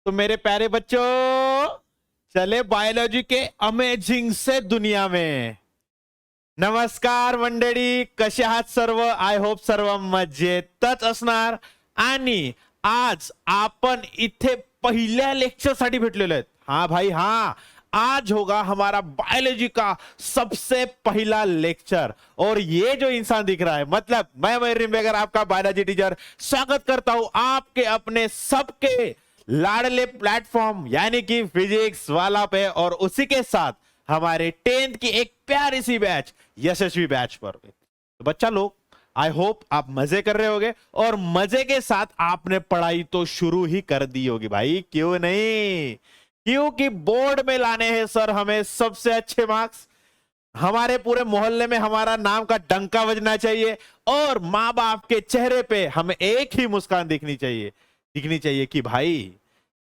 तो मेरे प्यारे बच्चों, चले बायोलॉजी के अमेजिंग से दुनिया में। नमस्कार मंडळी, कसे आहात सर्व? आय होप सर्व मजेतच असणार। आणि आज आपण इथे पहिल्या लेक्चर साठी भेटलेलो आहेत। हाँ भाई हाँ, आज होगा हमारा बायोलॉजी का सबसे पहला लेक्चर। और ये जो इंसान दिख रहा है, मतलब मैं मयूर बेगर, आपका बायोलॉजी टीचर, स्वागत करता हूं आपके अपने सबके लाडले प्लेटफॉर्म यानी कि फिजिक्स वाला पे, और उसी के साथ हमारे 10th की एक प्यारी सी बैच, यशस्वी बैच पर। तो बच्चा लोग, आई होप आप मजे कर रहे होगे, और मजे के साथ आपने पढ़ाई तो शुरू ही कर दी होगी भाई, क्यों नहीं? क्योंकि बोर्ड में लाने हैं सर हमें सबसे अच्छे मार्क्स। हमारे पूरे मोहल्ले में हमारा नाम का डंका बजना चाहिए, और माँ बाप के चेहरे पे हमें एक ही मुस्कान दिखनी चाहिए कि भाई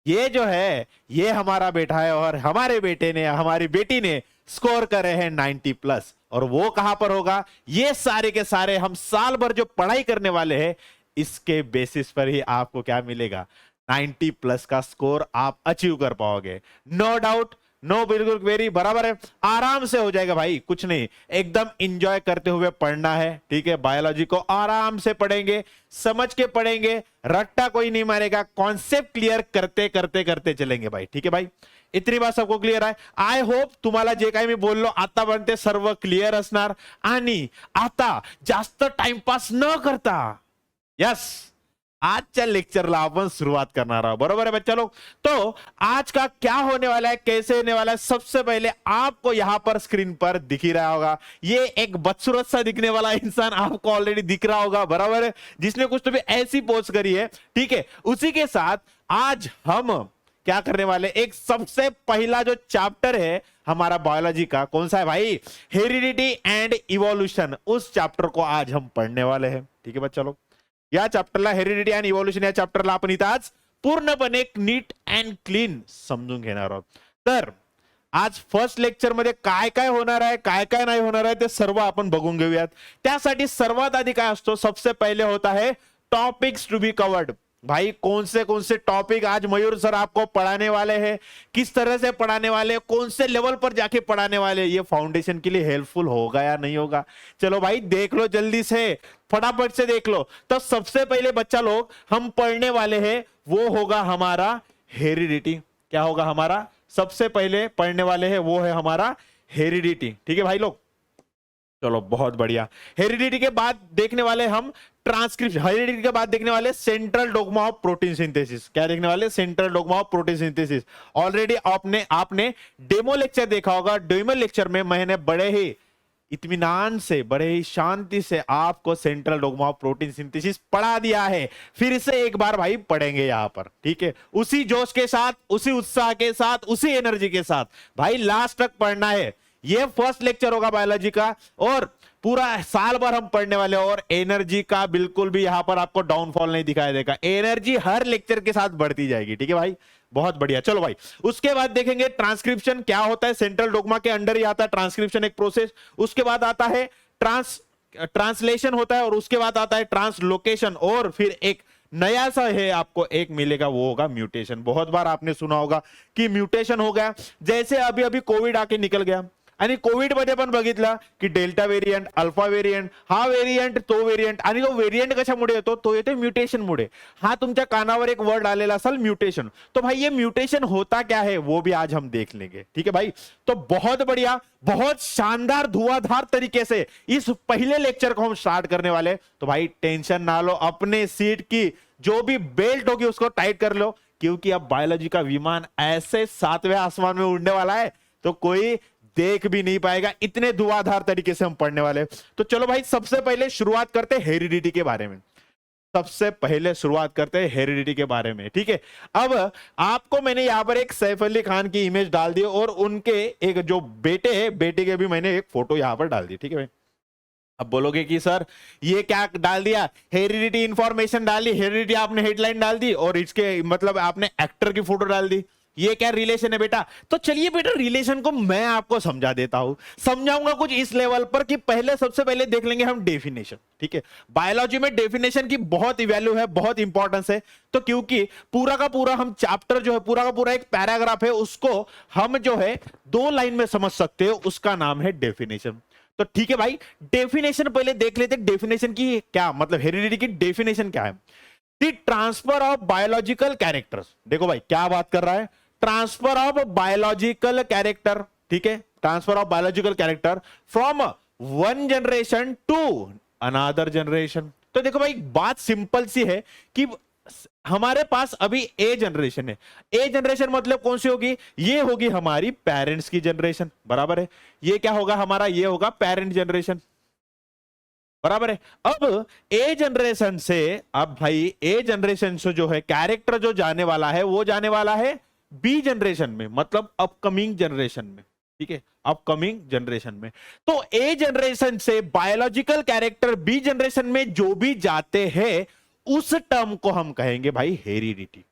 ये जो है ये हमारा बेटा है, और हमारे बेटे ने, हमारी बेटी ने स्कोर करे हैं 90+। और वो कहां पर होगा? ये सारे के सारे हम साल भर जो पढ़ाई करने वाले हैं, इसके बेसिस पर ही आपको क्या मिलेगा? 90+ का स्कोर आप अचीव कर पाओगे। नो डाउट, नो, बिल्कुल वेरी बराबर है। आराम से हो जाएगा भाई, कुछ नहीं, एकदम इंजॉय करते हुए पढ़ना है, ठीक है? बायोलॉजी को आराम से पढ़ेंगे, समझ के पढ़ेंगे, रट्टा कोई नहीं मारेगा, कॉन्सेप्ट क्लियर करते करते करते चलेंगे भाई, ठीक है भाई? इतनी बात सबको क्लियर आहे? आय होप तुम्हाला जे काही मी बोललो आतापर्यंत सर्व क्लियर असणार। आणि आता जास्त टाइमपास न करता यस, आजच्या लेक्चरला आपण सुरुवात करणार आहोत, बरोबर है बच्चा लोग? तो आज का क्या होने वाला है, कैसे होने वाला है, सबसे पहले आपको यहां पर स्क्रीन पर दिख ही रहा होगा, ये एक बदसूरत सा दिखने वाला इंसान आपको ऑलरेडी दिख रहा होगा, बराबर है? जिसने कुछ तो भी ऐसी पोस्ट करी है, ठीक है? उसी के साथ आज हम क्या करने वाले, एक सबसे पहला जो चैप्टर है हमारा बायोलॉजी का, कौन सा है भाई? Heredity and evolution. उस चैप्टर को आज हम पढ़ने वाले हैं, ठीक है बच्चा लोग? या चॅप्टरला, हेरिडिटी अँड इव्होल्यूशन या चॅप्टरला आपण इथं आज पूर्णपणे नीट अँड क्लीन समजून घेणार आहोत। तर आज फर्स्ट लेक्चर मध्ये काय काय होणार आहे, काय काय नाही होणार आहे, ते सर्व आपण बघून घेऊयात। त्यासाठी सर्वात आधी काय असतो, सबसे पहले होता है टॉपिक्स टू बी कवर्ड। भाई कौन से टॉपिक आज मयूर सर आपको पढ़ाने वाले हैं, किस तरह से पढ़ाने वाले, कौन से लेवल पर जाके पढ़ाने वाले, ये फाउंडेशन के लिए हेल्पफुल होगा या नहीं होगा? चलो भाई देख लो जल्दी से, फटाफट से देख लो। तो सबसे पहले बच्चा लोग हम पढ़ने वाले हैं, वो होगा हमारा हेरिडिटी। क्या होगा हमारा? सबसे पहले पढ़ने वाले हैं वो है हमारा हेरिडिटी, ठीक है भाई लोग? चलो बहुत बढ़िया। हेरिडिटी के बाद देखने वाले हम ट्रांसक्रिप्शन। हेरिडिटी के बाद देखने वाले central dogma of protein synthesis. क्या देखने वाले? Central dogma of protein synthesis. Already आपने डेमो लेक्चर देखा होगा। डेमो लेक्चर में मैंने बड़े ही इत्मीनान से, बड़े ही शांति से आपको central dogma of protein synthesis पढ़ा दिया है। फिर से एक बार भाई पढ़ेंगे यहां पर, ठीक है? उसी जोश के साथ, उसी उत्साह के साथ, उसी एनर्जी के साथ भाई लास्ट तक पढ़ना है। ये फर्स्ट लेक्चर होगा बायोलॉजी का, और पूरा साल भर हम पढ़ने वाले हैं, और एनर्जी का बिल्कुल भी यहां पर आपको डाउनफॉल नहीं दिखाई देगा। एनर्जी हर लेक्चर के साथ बढ़ती जाएगी, ठीक है भाई? बहुत बढ़िया। चलो भाई, उसके बाद देखेंगे ट्रांसक्रिप्शन क्या होता है। सेंट्रल डोग्मा के अंडर ही आता है ट्रांसक्रिप्शन, एक प्रोसेस। उसके बाद आता है ट्रांसलेशन होता है, और उसके बाद आता है ट्रांसलोकेशन, और फिर एक नया सा है आपको एक मिलेगा, वो होगा म्यूटेशन। बहुत बार आपने सुना होगा कि म्यूटेशन हो गया, जैसे अभी अभी कोविड आके निकल गया, आणि कोविड मध्ये पण बघितला की डेल्टा वेरिएंट, अल्फा वेरिएंट, हा वेरिएंट, तो वेरिएंट, आणि तो वेरिएंट कशामुळे येतो? तो येतो म्यूटेशन मुळे। हा तुमच्या कानावर एक वर्ड आलेला असेल म्यूटेशन। तो भाई ये म्यूटेशन होता क्या है, वो भी आज हम देख लेंगे, ठीक है भाई? तो बहुत बढ़िया, बहुत शानदार धुआंधार तरीके से इस पहले लेक्चर को हम स्टार्ट करने वाले। तो भाई टेंशन ना लो, अपने सीट की जो भी बेल्ट होगी उसको टाइट कर लो, क्योंकि अब बायोलॉजी का विमान ऐसे 7वें आसमान में उड़ने वाला है तो कोई देख भी नहीं पाएगा, इतने धुआंधार तरीके से हम पढ़ने वाले। तो चलो भाई, सबसे पहले शुरुआत करते हैं हेरिडिटी के बारे में। सबसे पहले शुरुआत करते हैं हेरिडिटी के बारे में, ठीक है? अब आपको मैंने यहां पर एक सैफ अली खान की इमेज डाल दी, और उनके एक जो बेटे हैं, बेटे के भी मैंने एक फोटो यहां पर डाल दी, ठीक है भाई? अब बोलोगे कि सर ये क्या डाल दिया? हेरिडिटी इंफॉर्मेशन डाली, हेरिडिटी आपने हेडलाइन डाल दी, और इसके मतलब आपने एक्टर की फोटो डाल दी। ये क्या रिलेशन है बेटा? तो चलिए बेटा रिलेशन को मैं आपको समझा देता हूं, समझाऊंगा कुछ इस लेवल पर कि पहले सबसे पहले देख लेंगे हम डेफिनेशन। ठीक है, बायोलॉजी में डेफिनेशन की बहुत ही वैल्यू है, बहुत इंपॉर्टेंस है। तो क्योंकि पूरा का पूरा हम चैप्टर जो है, पूरा का पूरा एक पैराग्राफ है, उसको हम जो है 2 लाइन में समझ सकते हो, उसका नाम है डेफिनेशन। तो ठीक है भाई, डेफिनेशन पहले देख लेते हैं, डेफिनेशन की क्या मतलब, हेरिडिटी की डेफिनेशन क्या है। The transfer of biological characters, देखो भाई क्या बात कर रहा है, ट्रांसफर ऑफ बायोलॉजिकल कैरेक्टर। ठीक है, transfer of biological character from one generation to another generation. तो देखो भाई बात सिंपल सी है कि हमारे पास अभी ए जनरेशन है। ए जनरेशन मतलब कौन सी होगी? ये होगी हमारी पेरेंट्स की जनरेशन, बराबर है। ये क्या होगा हमारा? ये होगा पेरेंट जनरेशन, बराबर है। अब ए जनरेशन से, अब भाई ए जनरेशन से जो है कैरेक्टर जो जाने वाला है, वो जाने वाला है बी जनरेशन में, मतलब अपकमिंग जनरेशन में। ठीक है, अपकमिंग जनरेशन में। तो ए जनरेशन से बायोलॉजिकल कैरेक्टर बी जनरेशन में जो भी जाते हैं, उस टर्म को हम कहेंगे भाई हेरिडिटी।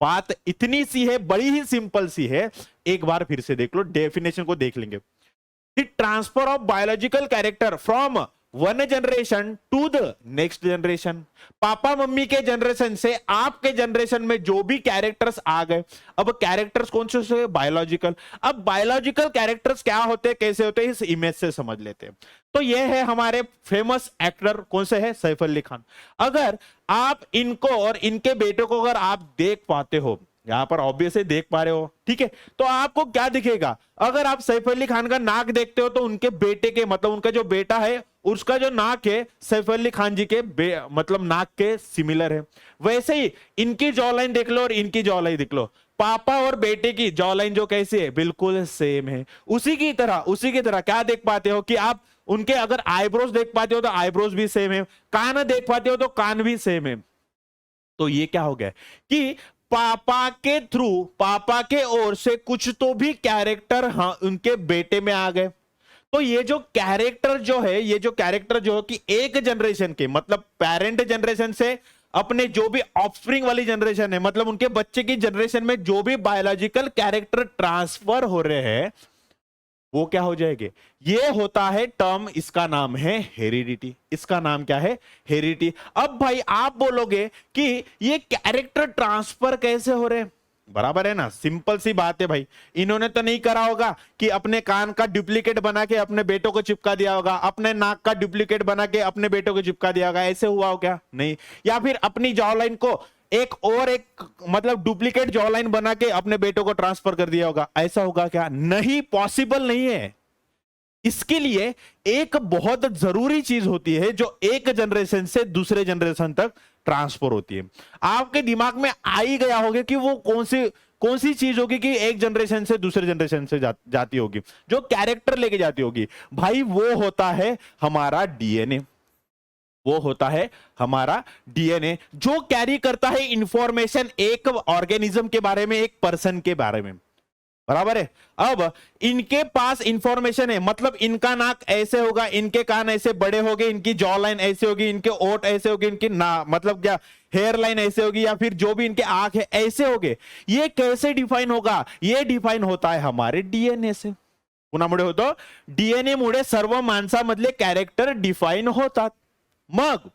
बात इतनी सी है, बड़ी ही सिंपल सी है। एक बार फिर से देख लो, डेफिनेशन को देख लेंगे। Transfer of biological character from one generation to the next generation. Papa mummy के जनरेशन से आपके जनरेशन में जो भी कैरेक्टर्स आ गए, अब कैरेक्टर्स कौन से? बायोलॉजिकल। अब बायोलॉजिकल कैरेक्टर्स क्या होते हैं, कैसे होते हैं, इस इमेज से समझ लेते हैं। तो ये है हमारे फेमस एक्टर, कौन से है? सैफ अली खान। अगर आप इनको और इनके बेटे को अगर आप देख पाते हो, यहां पर ऑब्वियसली देख पा रहे हो, ठीक है, तो आपको क्या दिखेगा? अगर आप सैफ अली खान का नाक देखते हो तो उनके बेटे के, मतलब उनका जो बेटा है उसका जो नाक है सैफ अली खान जी के मतलब नाक के सिमिलर है। वैसे ही इनकी जॉ लाइन देख लो और इनकी जॉ लाइन देख लो, पापा और बेटे की जॉ लाइन जो कैसी है, बिल्कुल सेम है। उसी की तरह क्या देख पाते हो कि आप उनके अगर आईब्रोज देख पाते हो तो आईब्रोज भी सेम है, कान देख पाते हो तो कान भी सेम है। तो ये क्या हो गया कि पापा के थ्रू, पापा के ओर से कुछ तो भी कैरेक्टर उनके बेटे में आ गए। तो ये जो कैरेक्टर जो है, ये जो कैरेक्टर जो है कि एक जनरेशन के, मतलब पेरेंट जनरेशन से अपने जो भी ऑफस्प्रिंग वाली जनरेशन है, मतलब उनके बच्चे की जनरेशन में जो भी बायोलॉजिकल कैरेक्टर ट्रांसफर हो रहे हैं, वो क्या हो जाएंगे? ये होता है टर्म, इसका नाम है हेरिडिटी। इसका नाम क्या है? हेरिडिटी। अब भाई आप बोलोगे कि ये कैरेक्टर ट्रांसफर कैसे हो रहे हैं? बराबर है ना, सिंपल सी बात है भाई। इन्होंने तो नहीं करा होगा कि अपने कान का डुप्लीकेट बना के अपने बेटों को चिपका दिया होगा, अपने नाक का डुप्लीकेट बना के अपने बेटों को चिपका दिया होगा, ऐसे हुआ हो क्या? नहीं। या फिर अपनी जॉ लाइन को एक मतलब डुप्लीकेट जॉ लाइन बना के अपने बेटों को ट्रांसफर कर दिया होगा, ऐसा होगा क्या? नहीं, पॉसिबल नहीं है। इसके लिए एक बहुत जरूरी चीज होती है जो एक जनरेशन से दूसरे जनरेशन तक ट्रांसफर होती है। आपके दिमाग में आ ही गया होगा कि वो कौन सी चीज होगी कि एक जनरेशन से दूसरे जनरेशन से जाती होगी, जो कैरेक्टर लेके जाती होगी। भाई वो होता है हमारा डीएनए। वो होता है हमारा डीएनए जो कैरी करता है इंफॉर्मेशन एक ऑर्गेनिज्म के बारे में, एक पर्सन के बारे में, बराबर है। अब इनके पास इंफॉर्मेशन है, मतलब इनका नाक ऐसे होगा, इनके कान ऐसे बड़े होंगे, इनकी जॉ लाइन ऐसे होगी, इनके ओठ ऐसे होगी, इनकी मतलब क्या हेयर लाइन ऐसे होगी, या फिर जो भी इनके आंख है ऐसे होंगे। ये कैसे डिफाइन होगा? ये डिफाइन होता है हमारे डीएनए से। कुणामुळे होतो? डीएनए मुळे सर्व माणसामधले कॅरेक्टर डिफाइन होतात। मग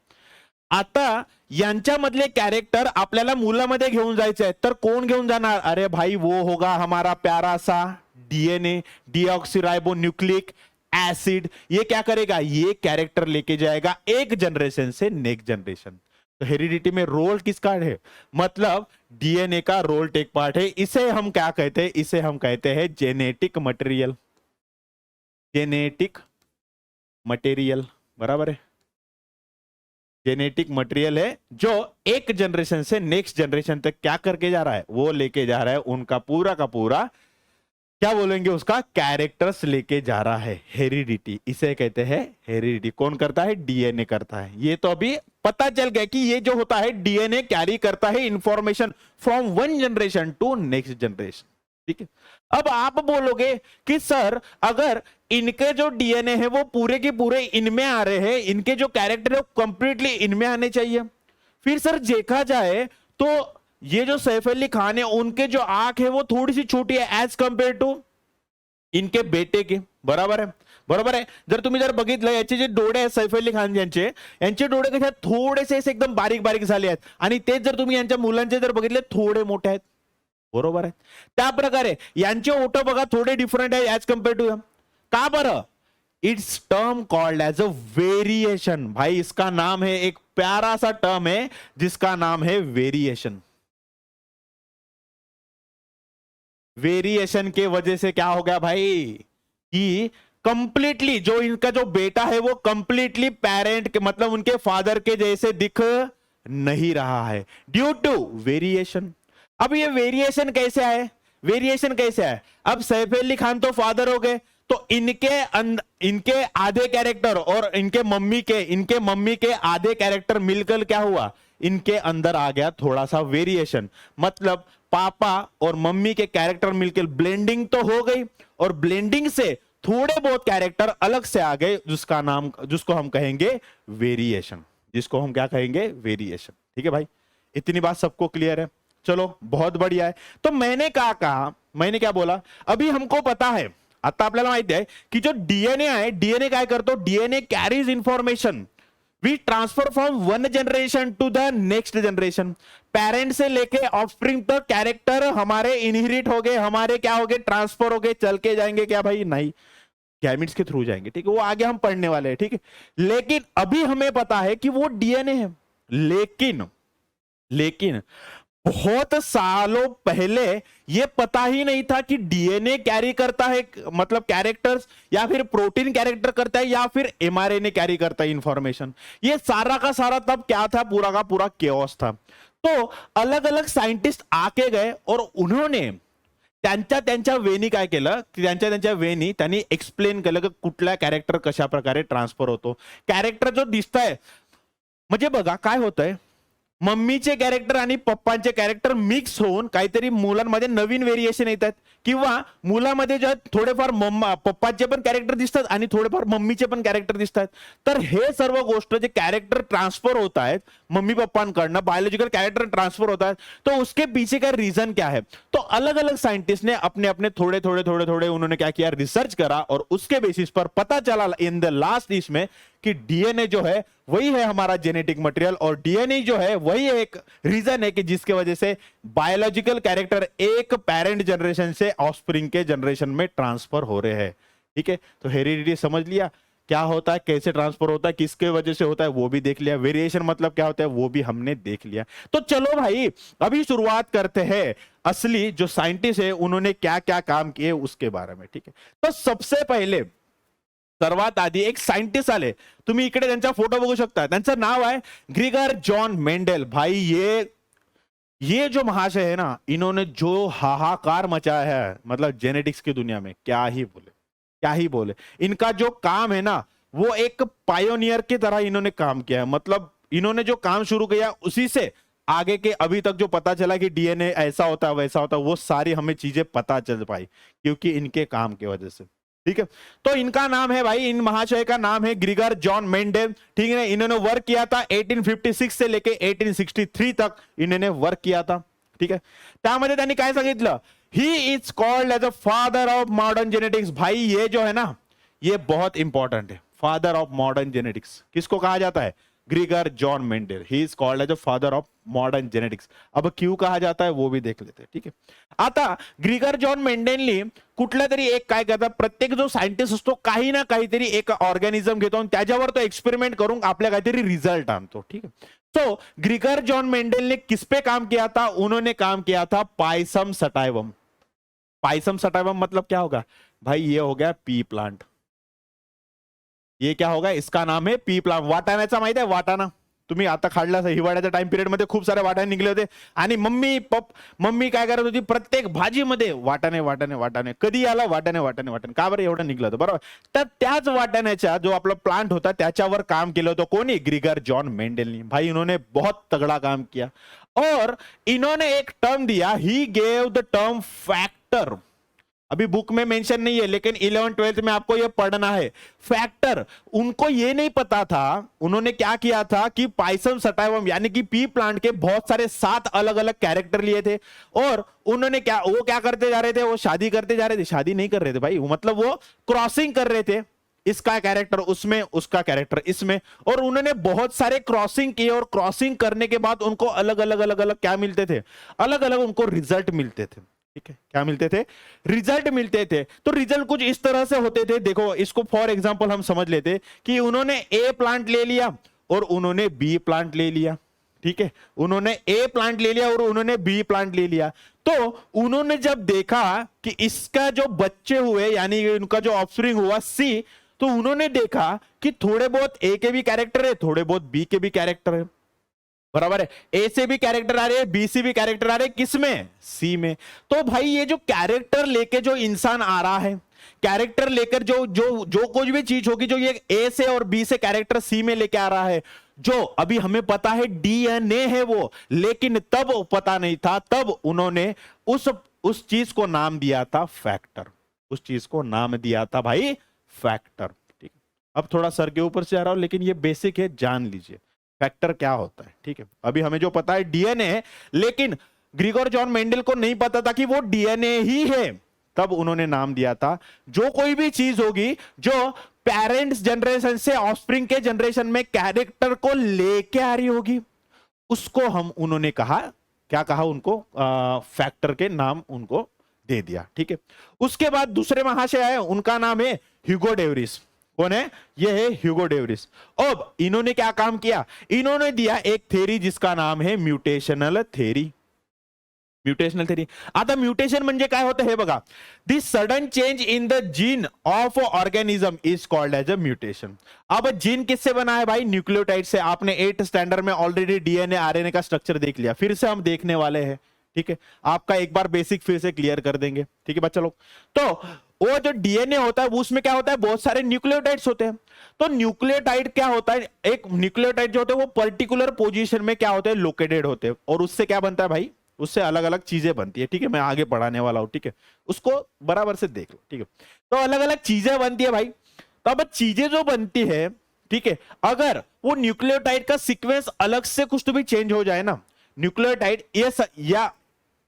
आता यांच्यामधले कॅरेक्टर आपल्याला मुलामध्ये घेऊन जायचे आहेत, तर कोण घेऊन जाणार? अरे भाई वो होगा हमारा प्यारा सा डीएनए, डीऑक्सीराइबो न्यूक्लिक एसिड। ये क्या करेगा? ये कैरेक्टर लेके जाएगा एक जनरेशन से नेक्स्ट जनरेशन। तो हेरिडिटी में रोल किसका है? मतलब डीएनए का रोल टेक पार्ट है। इसे हम क्या कहते हैं? इसे हम कहते हैं जेनेटिक मटेरियल। जेनेटिक मटेरियल, बराबर है। जेनेटिक मटेरियल है जो एक जनरेशन से नेक्स्ट जनरेशन तक क्या करके जा रहा है? वो लेके जा रहा है उनका पूरा का पूरा, क्या बोलेंगे उसका, कैरेक्टर्स लेके जा रहा है। हेरिडिटी, इसे कहते हैं हेरिडिटी। कौन करता है? डीएनए करता है। ये तो अभी पता चल गया कि ये जो होता है डीएनए कैरी करता है information from one generation to next generation. ठीक है। अब आप बोलोगे कि सर अगर इनके जो डीएनए है वो पूरे के पूरे इनमें आ रहे हैं, इनके जो कैरेक्टर है वो कंप्लीटली इनमें आने चाहिए, फिर सर देखा जाए तो ये जो सैफ अली खान है उनके जो आंख है वो थोडी सी छोटी है एज कम्पेअर टू इनके बेटे के. बरोबर आहे, बरोबर आहे. जर तुम्ही जर बघितलं याचे जे डोळे आहेत सैफ अली खान यांचे डोळे कसे आहेत, थोडेसे एकदम बारीक बारीक झाले आहेत. आणि तेच जर तुम्ही यांच्या मुलांचे जर बघितले थोडे मोठे आहेत. बरोबर आहे. त्या प्रकारे यांचे ओठ बघा थोडे डिफरंट आहे ऍज कम्पेअर टू. का बरं? It's term called as a variation. भाई इसका नाम है, एक प्यारा सा टर्म है जिसका नाम है वेरिएशन. वेरिएशन के वजह से क्या हो गया भाई कि कंप्लीटली जो इनका जो बेटा है वो कंप्लीटली पेरेंट के मतलब उनके फादर के जैसे दिख नहीं रहा है ड्यू टू वेरिएशन. अब ये वेरिएशन कैसे आए? वेरिएशन कैसे आए? अब सैफ अली खान तो फादर हो गए, तो इनके आधे कैरेक्टर और इनके मम्मी के आधे कैरेक्टर मिलकर क्या हुआ, इनके अंदर आ गया थोड़ा सा वेरिएशन. मतलब पापा और मम्मी के कैरेक्टर मिलकर ब्लेंडिंग तो हो गई और ब्लेंडिंग से थोड़े बहुत कैरेक्टर अलग से आ गए जिसको हम कहेंगे वेरिएशन. जिसको हम क्या कहेंगे? वेरिएशन. ठीक है भाई, इतनी बात सबको क्लियर है? चलो बहुत बढ़िया है. तो मैंने क्या बोला, अभी हमको पता है, आता आपल्याला माहिती आहे की जो डीएनए आहे, डीएनए काय करतो, DNA carries information. We transfer from one generation to the next generation. Parent से लेके ऑफस्प्रिंग तक कैरेक्टर हमारे इनहेरिट हो गए, हमारे क्या हो गए, ट्रांसफर हो गए, चल के जाएंगे क्या भाई? नहीं, गैमेट्स के थ्रू जाएंगे. ठीक है, वो आगे हम पढ़ने वाले हैं. ठीक है, लेकिन अभी हमें पता है कि वो डीएनए है. लेकिन बहुत सालों पहले ये पता ही नहीं था कि डीएनए कैरी करता है, मतलब कैरेक्टर्स, या फिर प्रोटीन कैरेक्टर करता है, या फिर एमआरएनए कैरी करता है इंफॉर्मेशन. ये सारा का सारा तब क्या था, पूरा का पूरा केओस था. तो अलग अलग सायंटिस्ट आके गए और उन्होंने त्यांच्या वेनी काय केलं, त्यांच्या वेनी त्यांनी एक्सप्लेन केलं की कुठला कॅरेक्टर कशा प्रकारे ट्रान्सफर होतो. कॅरेक्टर जो दिसतंय, म्हणजे बघा काय होतंय, मम्मीचे कॅरेक्टर आणि पप्पांचे कॅरेक्टर मिक्स होऊन काहीतरी मुलांमध्ये नवीन व्हेरिएशन येतात, किंवा मुलामध्ये जे थोडेफार पप्पाचे पण कॅरेक्टर दिसतात आणि थोडेफार मम्मीचे पण कॅरेक्टर दिसतात. तर हे सर्व गोष्ट जे कॅरेक्टर ट्रांसफर होत आहेत मम्मी पप्पांकडनं, बायोलॉजिकल कैरेक्टर ट्रांसफर होता है, तो उसके पीछे का रीजन क्या है? तो अलग अलग साइंटिस्ट ने अपने अपने थोड़े थोड़े उन्होंने क्या किया, रिसर्च करा, और उसके बेसिस पर पता चला इन द लास्ट इसमें कि डीएनए जो है वही है हमारा जेनेटिक मटेरियल, और डीएनए जो है वही एक रीजन है कि जिसके वजह से बायोलॉजिकल कैरेक्टर एक पेरेंट जनरेशन से ऑफस्प्रिंग के जनरेशन में ट्रांसफर हो रहे हैं. ठीक है, तो हेरिडिटी समझ लिया क्या होता है, कैसे ट्रांसफर होता है, किसके वजह से होता है वो भी देख लिया, वेरिएशन मतलब क्या होता है वो भी हमने देख लिया. तो चलो भाई अभी शुरुआत करते हैं असली जो साइंटिस्ट है उन्होंने क्या क्या काम किए उसके बारे में. ठीक है, तो सबसे पहले सर्वात आधी एक साइंटिस्ट आले, तुम्ही इकडे त्यांचा फोटो बघू शकता, त्यांचं नाव आहे ग्रिगर जॉन मेंडेल. भाई ये जो महाशय है ना, इन्होंने जो हाहाकार मचाया है, मतलब जेनेटिक्स की दुनिया में, क्या ही बोले. इनका जो काम है ना वो एक पायोनियर की तरह इन्होंने काम किया है. मतलब इन्होंने जो काम शुरू किया उसी से आगे के अभी तक जो पता चला कि डीएनए ऐसा होता है वैसा होता है, वो सारी हमें चीजें पता चल पाई क्योंकि इनके काम की वजह से. ठीक है, तो इनका नाम है भाई, इन महाशय का नाम है ग्रिगर जॉन मेंडेल. ठीक है, इन्होंने वर्क किया था 1856 से लेके 1863 तक इन्होंने वर्क किया था. ठीक है, त्यामध्ये त्यांनी काय सांगितलं, he is called as a father of modern genetics. भाई ये जो है ना ये बहुत इंपॉर्टेंट है, फादर ऑफ मॉडर्न जेनेटिक्स. किसको कहा जाता है? Gregor John Mendel. He is called as a father of modern genetics. अब क्यों कहा जाता है वो भी देख लेते हैं. ठीक है, आता ग्रिगर जॉन मेंडेलनी कुठल्या तरी एक काय करतात, प्रत्येक जो सायंटिस्ट असतो काही ना काहीतरी एक ऑर्गॅनिझम घेतो आणि त्याच्यावर तो एक्सपेरिमेंट करून आपल्या काहीतरी रिझल्ट आणतो. ठीक है, तो ग्रिगर जॉन मेंडेल ने किस पे काम किया था? उन्होंने काम किया था पाइसम सटाइवम. पाइसम सटाइवम मतलब क्या होगा भाई? ये हो गया पी प्लांट. ये क्या होगा? इसका नाम है पी प्लांट. वाटाण्याचा माहिती आहे? वाटाणा तुम्ही आता खाल्ला, हिवाळ्याच्या टाइम पिरियड मध्ये खूप सारे वाटाणे निघले होते आणि मम्मी काय करत होती, प्रत्येक भाजीमध्ये वाटाणे कधी आला, वाटाणे. का बरं एवढं निघलं होतं? बरोबर. तर त्याच वाटाण्याचा जो आपला प्लांट होता त्याच्यावर काम केलं होतं कोणी? ग्रिगर जॉन मेंडेलनी. भाई इन्होंने बहुत तगड़ा काम किया और इन्होंने एक टर्म दिया, he gave the term factor. अभी बुक में मेंशन नहीं है, लेकिन 11 12th में आपको ये पढ़ना है। फैक्टर, उनको ये नहीं पता था, उन्होंने क्या किया था कि पाइसम सटाइवम यानी कि पी प्लांट के बहुत सारे 7 अलग अलग कैरेक्टर लिए थे, और उन्होंने वो क्या करते जा रहे थे, वो शादी करते जा रहे थे, शादी नहीं कर रहे थे भाई, मतलब वो क्रॉसिंग कर रहे थे, इसका कैरेक्टर उसमें, उसका कैरेक्टर इसमें, और उन्होंने बहुत सारे क्रॉसिंग किए, और क्रॉसिंग करने के बाद उनको अलग अलग अलग अलग क्या मिलते थे, अलग अलग उनको रिजल्ट मिलते थे। ठीक है, क्या मिलते थे, रिजल्ट मिलते थे। तो रिजल्ट कुछ इस तरह से होते थे, देखो इसको फॉर एग्जांपल हम समझ लेते कि उन्होंने ए प्लांट ले लिया और उन्होंने बी प्लांट ले लिया। ठीक है, उन्होंने ए प्लांट ले लिया और उन्होंने बी प्लांट ले लिया। तो उन्होंने जब देखा कि इसका जो बच्चे हुए यानी उनका जो ऑफस्प्रिंग हुआ सी, तो उन्होंने देखा कि थोड़े बहुत ए के भी कैरेक्टर है, थोड़े बहुत बी के भी कैरेक्टर है, बराबर है, ए से भी कैरेक्टर आ रहे हैं, बी से भी कैरेक्टर आ रहे हैं, किसमें, सी में। तो भाई ये जो कैरेक्टर लेके जो इंसान आ रहा है, कैरेक्टर लेकर जो जो जो कुछ भी चीज होगी जो ये ए से और बी से कैरेक्टर सी में लेके आ रहा है, जो अभी हमें पता है डीएनए है वो, लेकिन तब पता नहीं था, तब उन्होंने उस चीज को नाम दिया था फैक्टर, उस चीज को नाम दिया था भाई फैक्टर। ठीक है, अब थोड़ा सर के ऊपर से आ रहा हूं, लेकिन ये बेसिक है, जान लीजिए फैक्टर क्या होता है। ठीक है, अभी हमें जो पता है डीएनए है, लेकिन ग्रिगोर जॉन मेंडल को नहीं पता था कि वो डीएनए ही है, तब उन्होंने नाम दिया था जो कोई भी चीज होगी जो पेरेंट्स जनरेशन से ऑफस्प्रिंग के जनरेशन में कैरेक्टर को लेके आ रही होगी, उसको हम उन्होंने कहा, क्या कहा उनको, फैक्टर के नाम उनको दे दिया। ठीक है, उसके बाद दूसरे महाशय आए, उनका नाम है ह्यूगो डेवरिस। कौन है, ये है ह्यूगो डेवरिस। अब इन्होंने क्या काम किया, इन्होंने दिया एक थ्योरी जिसका नाम है म्यूटेशनल थ्योरी। म्युटेशनल थ्योरी, आता म्युटेशन म्हणजे काय होतं हे बघा, this sudden change in the gene of organism is called as a mutation. अब जीन किससे बना है भाई, न्यूक्लियोटाइड से। आपने 8th स्टैंडर्ड में ऑलरेडी डीएनए आरएनए का स्ट्रक्चर देख लिया, फिर से हम देखने वाले हैं। ठीक है, आपका एक बार बेसिक फिर से क्लियर कर देंगे। ठीक है बच्चा लोग, तो वो जो डीएनए होता है उसमें क्या होता है, बहुत सारे न्यूक्लियोटाइड्स होते हैं। तो न्यूक्लियोटाइड क्या होता है, एक न्यूक्लियोटाइड जो होते हैं वो पर्टिकुलर पोजीशन में क्या होते हैं, लोकेटेड होते हैं, और उससे क्या बनता है भाई, उससे अलग अलग चीजें बनती है। ठीक है, मैं आगे पढ़ाने वाला हूं, ठीक है, उसको बराबर से देख लो। ठीक है, तो अलग अलग चीजें बनती है भाई। तो अब चीजें जो बनती है, ठीक है, अगर वो न्यूक्लियोटाइड का सीक्वेंस अलग से कुछ तो भी चेंज हो जाए ना, न्यूक्लियोटाइड या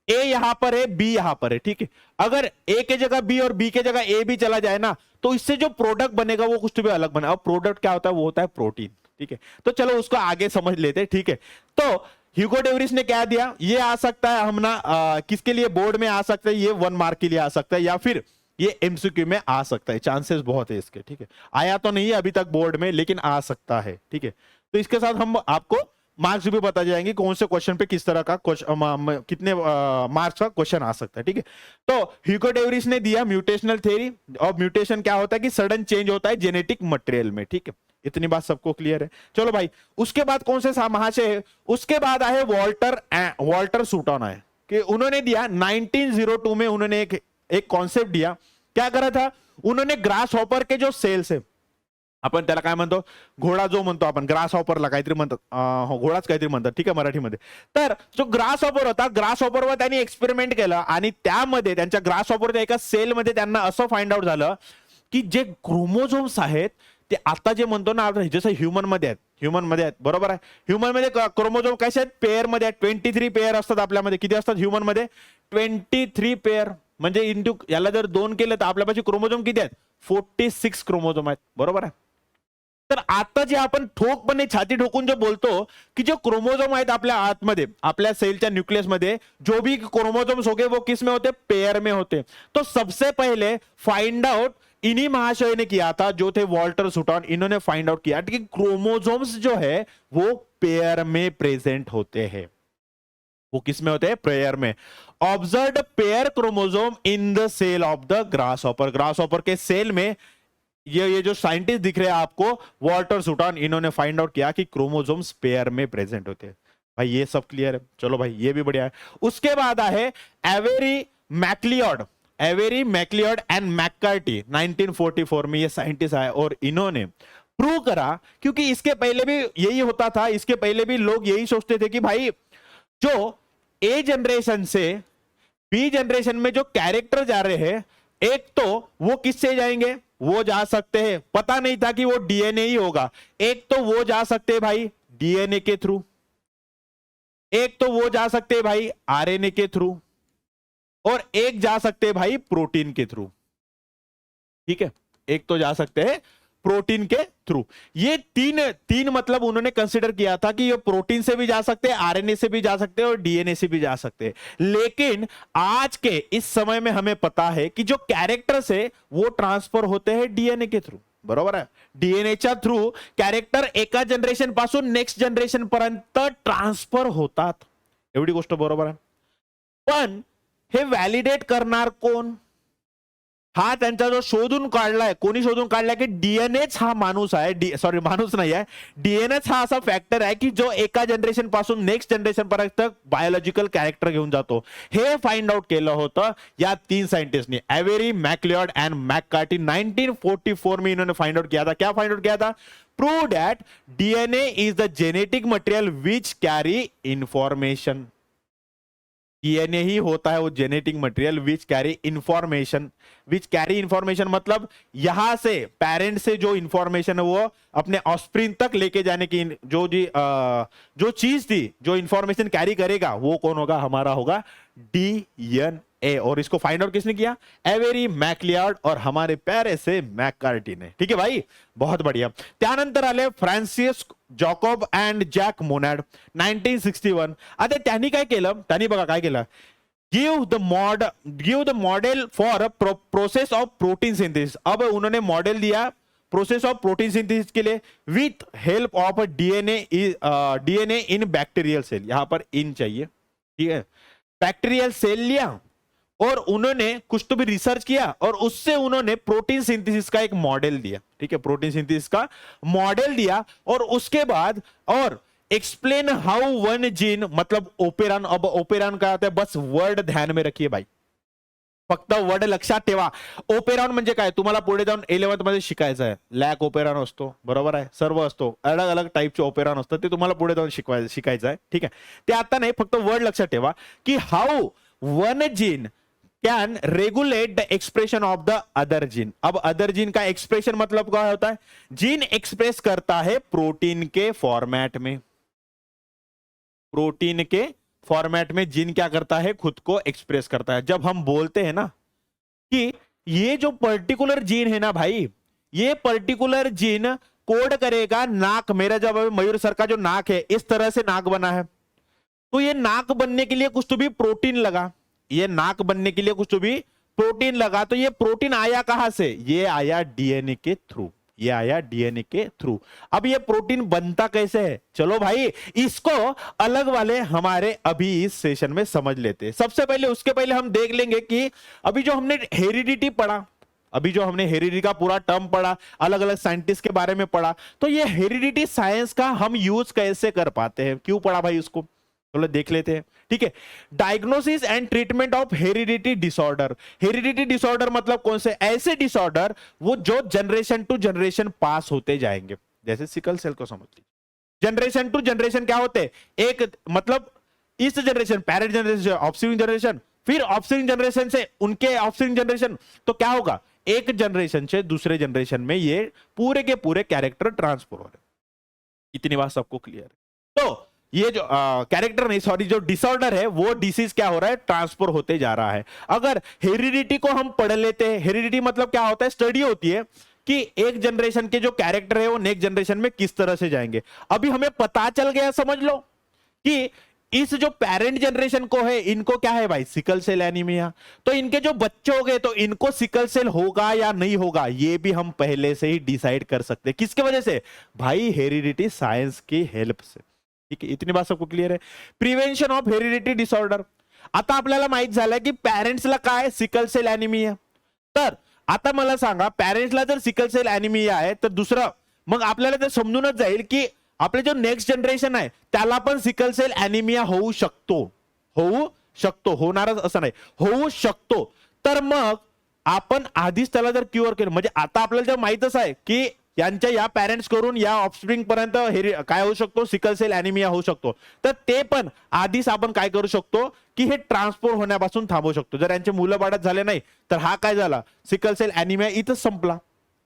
ए यहां पर है, बी यहां पर है, ठीक है, अगर ए के जगह बी और बी के जगह ए भी चला जाए ना, तो इससे जो प्रोडक्ट बनेगा वो कुछ तो भी अलग बनेगा। अब प्रोडक्ट क्या होता है, वो होता है प्रोटीन। ठीक है, तो चलो उसको आगे समझ लेते हैं। ठीक है, तो ह्यूगो डेवरिस ने क्या दिया, ये आ सकता है हम ना किसके लिए बोर्ड में आ सकता है, ये 1 मार्क के लिए आ सकता है, या फिर ये एमसीक्यू में आ सकता है, चांसेस बहुत है इसके। ठीक है, आया तो नहीं है अभी तक बोर्ड में, लेकिन आ सकता है। ठीक है, तो इसके साथ हम आपको मार्क्स भी बता जाएंगे, कौन से क्वेश्चन पे किस तरह का कितने मार्क्स का क्वेश्चन आ सकता है। ठीक है, तो ह्यूगो डेवरिस ने दिया म्यूटेशनल थ्योरी, और म्यूटेशन क्या होता है कि सडन चेंज होता है जेनेटिक मटेरियल में। ठीक है, इतनी बात सबको क्लियर है। चलो भाई, उसके बाद कौन से महाशय है, उसके बाद आए वॉल्टर सूटन आए, कि उन्होंने दिया 1902 में उन्होंने एक कॉन्सेप्ट दिया। क्या करा था उन्होंने, ग्रास हॉपर के जो सेल्स है, आपण त्याला काय म्हणतो, घोडा जो म्हणतो आपण, ग्रास हॉपरला काहीतरी म्हणतात, घोडाच काहीतरी म्हणतात, ठीक आहे मराठीमध्ये। तर जो ग्रास हॉपर होता, ग्रास हॉपरवर त्यांनी एक्सपेरिमेंट केलं, आणि त्यामध्ये त्यांच्या ग्रास हॉपरच्या एका सेलमध्ये त्यांना असं फाइंड आउट झालं की जे क्रोमोझोम्स आहेत ते आता जे म्हणतो ना, जसं ह्युमन मध्ये आहेत, बरोबर आहे, ह्युमन मध्ये क्रोमोझोम कसे आहेत, पेअर मध्ये आहेत, 23 पेअर असतात आपल्यामध्ये। किती असतात ह्युमन मध्ये, 23 पेअर, म्हणजे इंटू याला जर 2 केलं तर आपल्यापाशी क्रोमोझोम किती आहेत, 46 क्रोमोझोम आहेत, बरोबर आहे। तर आता जे आपण ठोकपणे छाती ठोकून जो बोलतो की जो क्रोमोझोम आहेत आपल्या आतमध्ये, आपल्या सेलच्या न्यूक्लियस मध्ये जो भी क्रोमोझोम्स होंगे वो किस में होते, पेयर में होते। तो सबसे पहले फाइंड आउट इन्हीं महाशय ने किया था, जो थे वॉल्टर सूटन, इन्होंने फाइंड आउट किया कि क्रोमोझोम्स जो है वो पेयर में प्रेजेंट होते हैं। वो किस में होते हैं, पेयर में। Observe pair chromosome in the cell of the grasshopper, grasshopper के सेल में ये जो साइंटिस्ट दिख रहे हैं आपको, वॉल्टर सूटन, इन्होंने फाइंड आउट किया कि क्रोमोझोम्स पेयर में प्रेजेंट होते हैं। भाई ये सब क्लियर है, चलो भाई ये भी बढ़िया है। उसके बाद है एवेरी मैक्लियोड एंड मैककार्टी, 1944 में ये साइंटिस्ट आए, और इन्होंने प्रूव करा, क्योंकि इसके पहले भी यही होता था, इसके पहले भी लोग यही सोचते थे कि भाई जो ए जनरेशन से बी जनरेशन में जो कैरेक्टर जा रहे हैं एक तो वो किससे जाएंगे, वो जा सकते हैं, पता नहीं था कि वो डीएनए ही होगा, एक तो वो जा सकते हैं भाई डीएनए के थ्रू, एक तो वो जा सकते हैं भाई आरएनए के थ्रू, और एक जा सकते हैं भाई प्रोटीन के थ्रू। ठीक है, एक तो जा सकते हैं प्रोटीन के थ्रू। ये तीन मतलब उन्होंने कंसीडर किया था कि ये प्रोटीन से भी जा सकते हैं, आरएनए से भी जा सकते हैं और डीएनए से भी जा सकते हैं। लेकिन आज के इस समय में हमें पता है कि जो कैरेक्टर्स है वो ट्रांसफर होते हैं डीएनए के थ्रू, बरोबर आहे. डीएनएच्या थ्रू कॅरेक्टर एका जनरेशन पासून नेक्स्ट जनरेशन पर्यंत ट्रान्सफर होतात, एवढी गोष्ट बरोबर आहे. पण हे व्हॅलिडेट करणार कोण, हा त्यांचा जो शोधून काढलाय, कोणी शोधून काढलाय की डीएनएच हा माणूस आहे, सॉरी माणूस नाही आहे, डीएनएच हा असा फॅक्टर आहे की जो एका जनरेशन पासून नेक्स्ट जनरेशन पर्यंत बायोलॉजिकल कॅरेक्टर घेऊन जातो. हे फाइंड आउट केलं होतं या तीन साइंटिस्टनी, एवेरी, मैक्लियॉड एंड मैककार्टी. 1944 में इन्होंने फाइंड आउट किया था. क्या फाइंड आउट किया था? Prove that DNA is the genetic material which carry information. DNA ही होता है वो genetic material which carry information. Which carry information मतलब यहां से पेरेंट से जो इंफॉर्मेशन है वो अपने ऑस्प्रिंग तक लेके जाने की जो चीज थी, जो इंफॉर्मेशन कैरी करेगा वो कौन होगा? हमारा होगा डीएनए. और इसको फाइंड आउट किसने किया? एवेरी, मैक्लियॉड और हमारे प्यारे से मैककार्टी ने. ठीक है भाई, बहुत बढ़िया. त्यानंतर आले Francis Jacob and jack Monod 1961. आता त्यांनी काय केलं, त्यांनी बघा काय केलं, give the model for process of protein synthesis. अब उन्होंने मॉडल दिया प्रोसेस ऑफ प्रोटीन सिंथेसिस के लिए with help of DNA in bacterial cell. यहां पर इन चाहिए, ठीक है. बैक्टीरियल सेल लिया और उन्होंने कुछ तो भी रिसर्च किया और उससे उन्होंने प्रोटीन सिंथेसिस का एक मॉडल दिया. ठीक है, प्रोटीन सिंथेसिस का मॉडल दिया और उसके बाद और एक्सप्लेन हाउ वन जीन, मतलब ओपेरॉन. अब ओपेरॉन काय होतं, बस वर्ड ध्यान में रखिए भाई, फक्त वर्ड लक्षात ठेवा. ओपेरॉन म्हणजे काय तुम्हाला पुढे जाऊन 11th मध्ये शिकायचं आहे. लॅक ओपेरॉन असतो, बरोबर आहे, सर्व असतो, अलग अलग टाइपचे ओपेरॉन असतात, ते तुम्हाला पुढे जाऊन शिकायचं आहे. ठीक आहे, ते आता नाही, फक्त वर्ड लक्षात ठेवा की how one gene can regulate the expression of the other gene. अब अदर जीन का एक्सप्रेशन मतलब क्या होता है? जीन एक्सप्रेस करता है प्रोटीन के फॉर्मेट में. प्रोटीन के फॉर्मेट में जीन क्या करता है? खुद को एक्सप्रेस करता है. जब हम बोलते हैं ना कि ये जो पर्टिकुलर जीन है ना भाई, ये पर्टिकुलर जीन कोड करेगा नाक, मेरा जब मयूर सर का जो नाक है इस तरह से नाक बना है, तो ये नाक बनने के लिए कुछ तो भी प्रोटीन लगा, ये नाक बनने के लिए कुछ तो भी प्रोटीन लगा. तो ये प्रोटीन आया कहां से? ये आया डीएनए के थ्रू, ये आया डीएनए के थ्रू. अब ये प्रोटीन बनता कैसे है? चलो भाई इसको अलग वाले हमारे अभी इस सेशन में समझ लेते हैं. सबसे पहले, उसके पहले हम देख लेंगे कि अभी जो हमने हेरिडिटी पढ़ा, अभी जो हमने हेरिडिटी का पूरा टर्म पढ़ा, अलग अलग साइंटिस्ट के बारे में पढ़ा, तो ये हेरिडिटी साइंस का हम यूज कैसे कर पाते हैं, क्यों पढ़ा भाई उसको, चलो देख लेते हैं. ठीक है, diagnosis and treatment of heredity disorder. Heredity disorder मतलब कौन से? ऐसे डिसऑर्डर वो जो जनरेशन टू जनरेशन पास होते जाएंगे. जैसे सिकल सेल को समझ लीजिए, जनरेशन टू जनरेशन क्या होते? एक मतलब इस generation, parent generation, offspring generation, फिर ऑफस्प्रिंग जनरेशन से उनके ऑफस्प्रिंग जनरेशन. तो क्या होगा? एक जनरेशन से दूसरे जनरेशन में ये पूरे के पूरे कैरेक्टर ट्रांसफर हो रहे. इतनी बात सबको क्लियर है? तो ये जो कैरेक्टर नहीं, सॉरी, जो डिसऑर्डर है वो डिसीज क्या हो रहा है? ट्रांसफर होते जा रहा है. अगर हेरिडिटी को हम पढ़ लेते हैं, हेरिडिटी मतलब क्या होता है? स्टडी होती है कि एक जनरेशन के जो कैरेक्टर है वो नेक्स्ट जनरेशन में किस तरह से जाएंगे. अभी हमें पता चल गया, समझ लो कि इस जो पेरेंट जनरेशन को है इनको क्या है भाई? Sickle cell anaemia. तो इनके जो बच्चे हो गए तो इनको सिकल सेल होगा या नहीं होगा, ये भी हम पहले से ही डिसाइड कर सकते हैं. किसके वजह से भाई? हेरिडिटी साइंस की हेल्प से. ठीक है, इतनी बात सबको क्लियर है. Prevention of heredity disorder. आता आपल्याला माहित झालं की पॅरेंट्सला काय सिकल सेल एनिमिया. तर आता मला सांगा, पॅरेंट्सला जर सिकल सेल एनिमिया आहे तर दुसरं, मग आपल्याला ते समजूनच जाईल की आपले जो नेक्स्ट जनरेशन आहे त्याला पण सिकल सेल एनिमिया होऊ शकतो. होऊ शकतो, होणारच असं नाही, होऊ शकतो. तर मग आपण आधीच त्याला जर क्युअर केलं, म्हणजे आता आपल्याला जर माहितच आहे की यांच्या या पॅरेंट्स करून या ऑफस्प्रिंग पर्यंत काय होऊ शकतो, सिकल सेल ॲनिमिया होऊ शकतो. तर ते पण आधीच आपण काय करू शकतो की हे ट्रान्सफर होण्यापासून थांबवू शकतो. जर यांचे मुलं बाळत झाले नाही तर हा काय झाला, सिकल सेल ॲनिमिया इथंच संपला,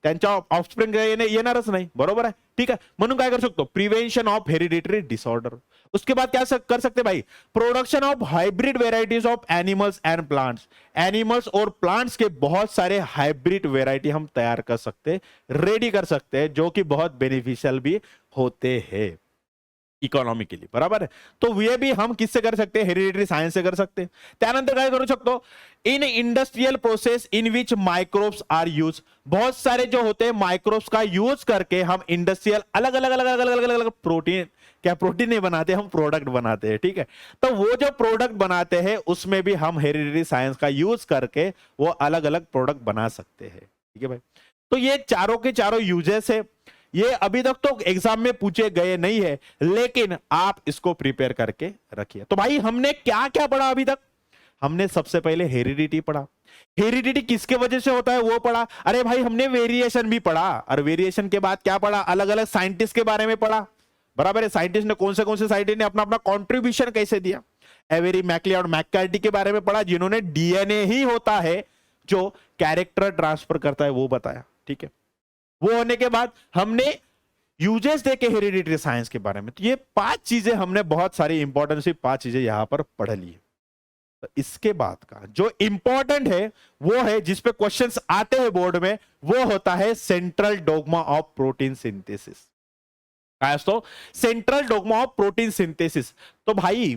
त्यांच्या ऑफस्प्रिंग येणारच नाही. बरोबर आहे, ठीक आहे. म्हणून काय करू शकतो, प्रिवेंशन ऑफ हेरिडिटरी डिसऑर्डर. उसके बाद क्या कर सकते भाई, production of hybrid varieties of animals and plants. Animals और प्लांट्स के बहुत सारे हाइब्रिड वेराइटी हम तैयार कर सकते, रेडी कर सकते हैं, जो कि बहुत बेनिफिशियल भी होते हैं इकॉनॉमी के लिए. बराबर है. तो ये भी हम किससे कर सकते हैं, हेरिडिटरी सायन्स से कर सकते हैं. त्यानंतर काय करू शकतो, in industrial process in which microbes are use. बहुत सारे जो होते हैं माइक्रोब्स का यूज करके हम इंडस्ट्रियल अलग अलग अलग अलग अलग अलग अलग प्रोटीन, क्या प्रोटीन नहीं बनाते, हम प्रोडक्ट बनाते हैं. ठीक है. तो वो जो प्रोडक्ट बनाते हैं उसमें भी हम हेरिडिटरी साइंस का यूज करके वो अलग अलग प्रोडक्ट बना सकते हैं. ठीक है भाई. तो ये चारों के चारों यूजेस है. ये अभी तक तो एग्जाम में पूछे गए नहीं है, लेकिन आप इसको प्रिपेयर करके रखिए. तो भाई हमने क्या क्या पढ़ा अभी तक, हमने सबसे पहले हेरिडिटी पढ़ा. हेरिडिटी किसके वजह से होता है वो पढ़ा. अरे भाई हमने वेरिएशन भी पढ़ा, और वेरिएशन के बाद क्या पढ़ा, अलग अलग साइंटिस्ट के बारे में पढ़ा. बराबर है. साइंटिस्ट ने कौन से साइंटिस्ट ने अपना अपना कॉन्ट्रीब्यूशन कैसे दिया. एवेरी मैकलियड और मैककार्टी के बारे में पढ़ा, जिन्होंने डीएनए ही होता है जो कैरेक्टर ट्रांसफर करता है वो बताया. ठीक है. वो होने के बाद हमने यूजेस देखे हेरिडिटरी साइंस के बारे में. तो ये 5 चीजें हमने, बहुत सारी इंपॉर्टेंट सी 5 चीजें यहां पर पढ़ ली. तो इसके बाद का जो इंपॉर्टेंट है वो है, जिसपे क्वेश्चंस आते हैं बोर्ड में, वो होता है central dogma of protein synthesis. काय असतो, central dogma of protein synthesis. तो भाई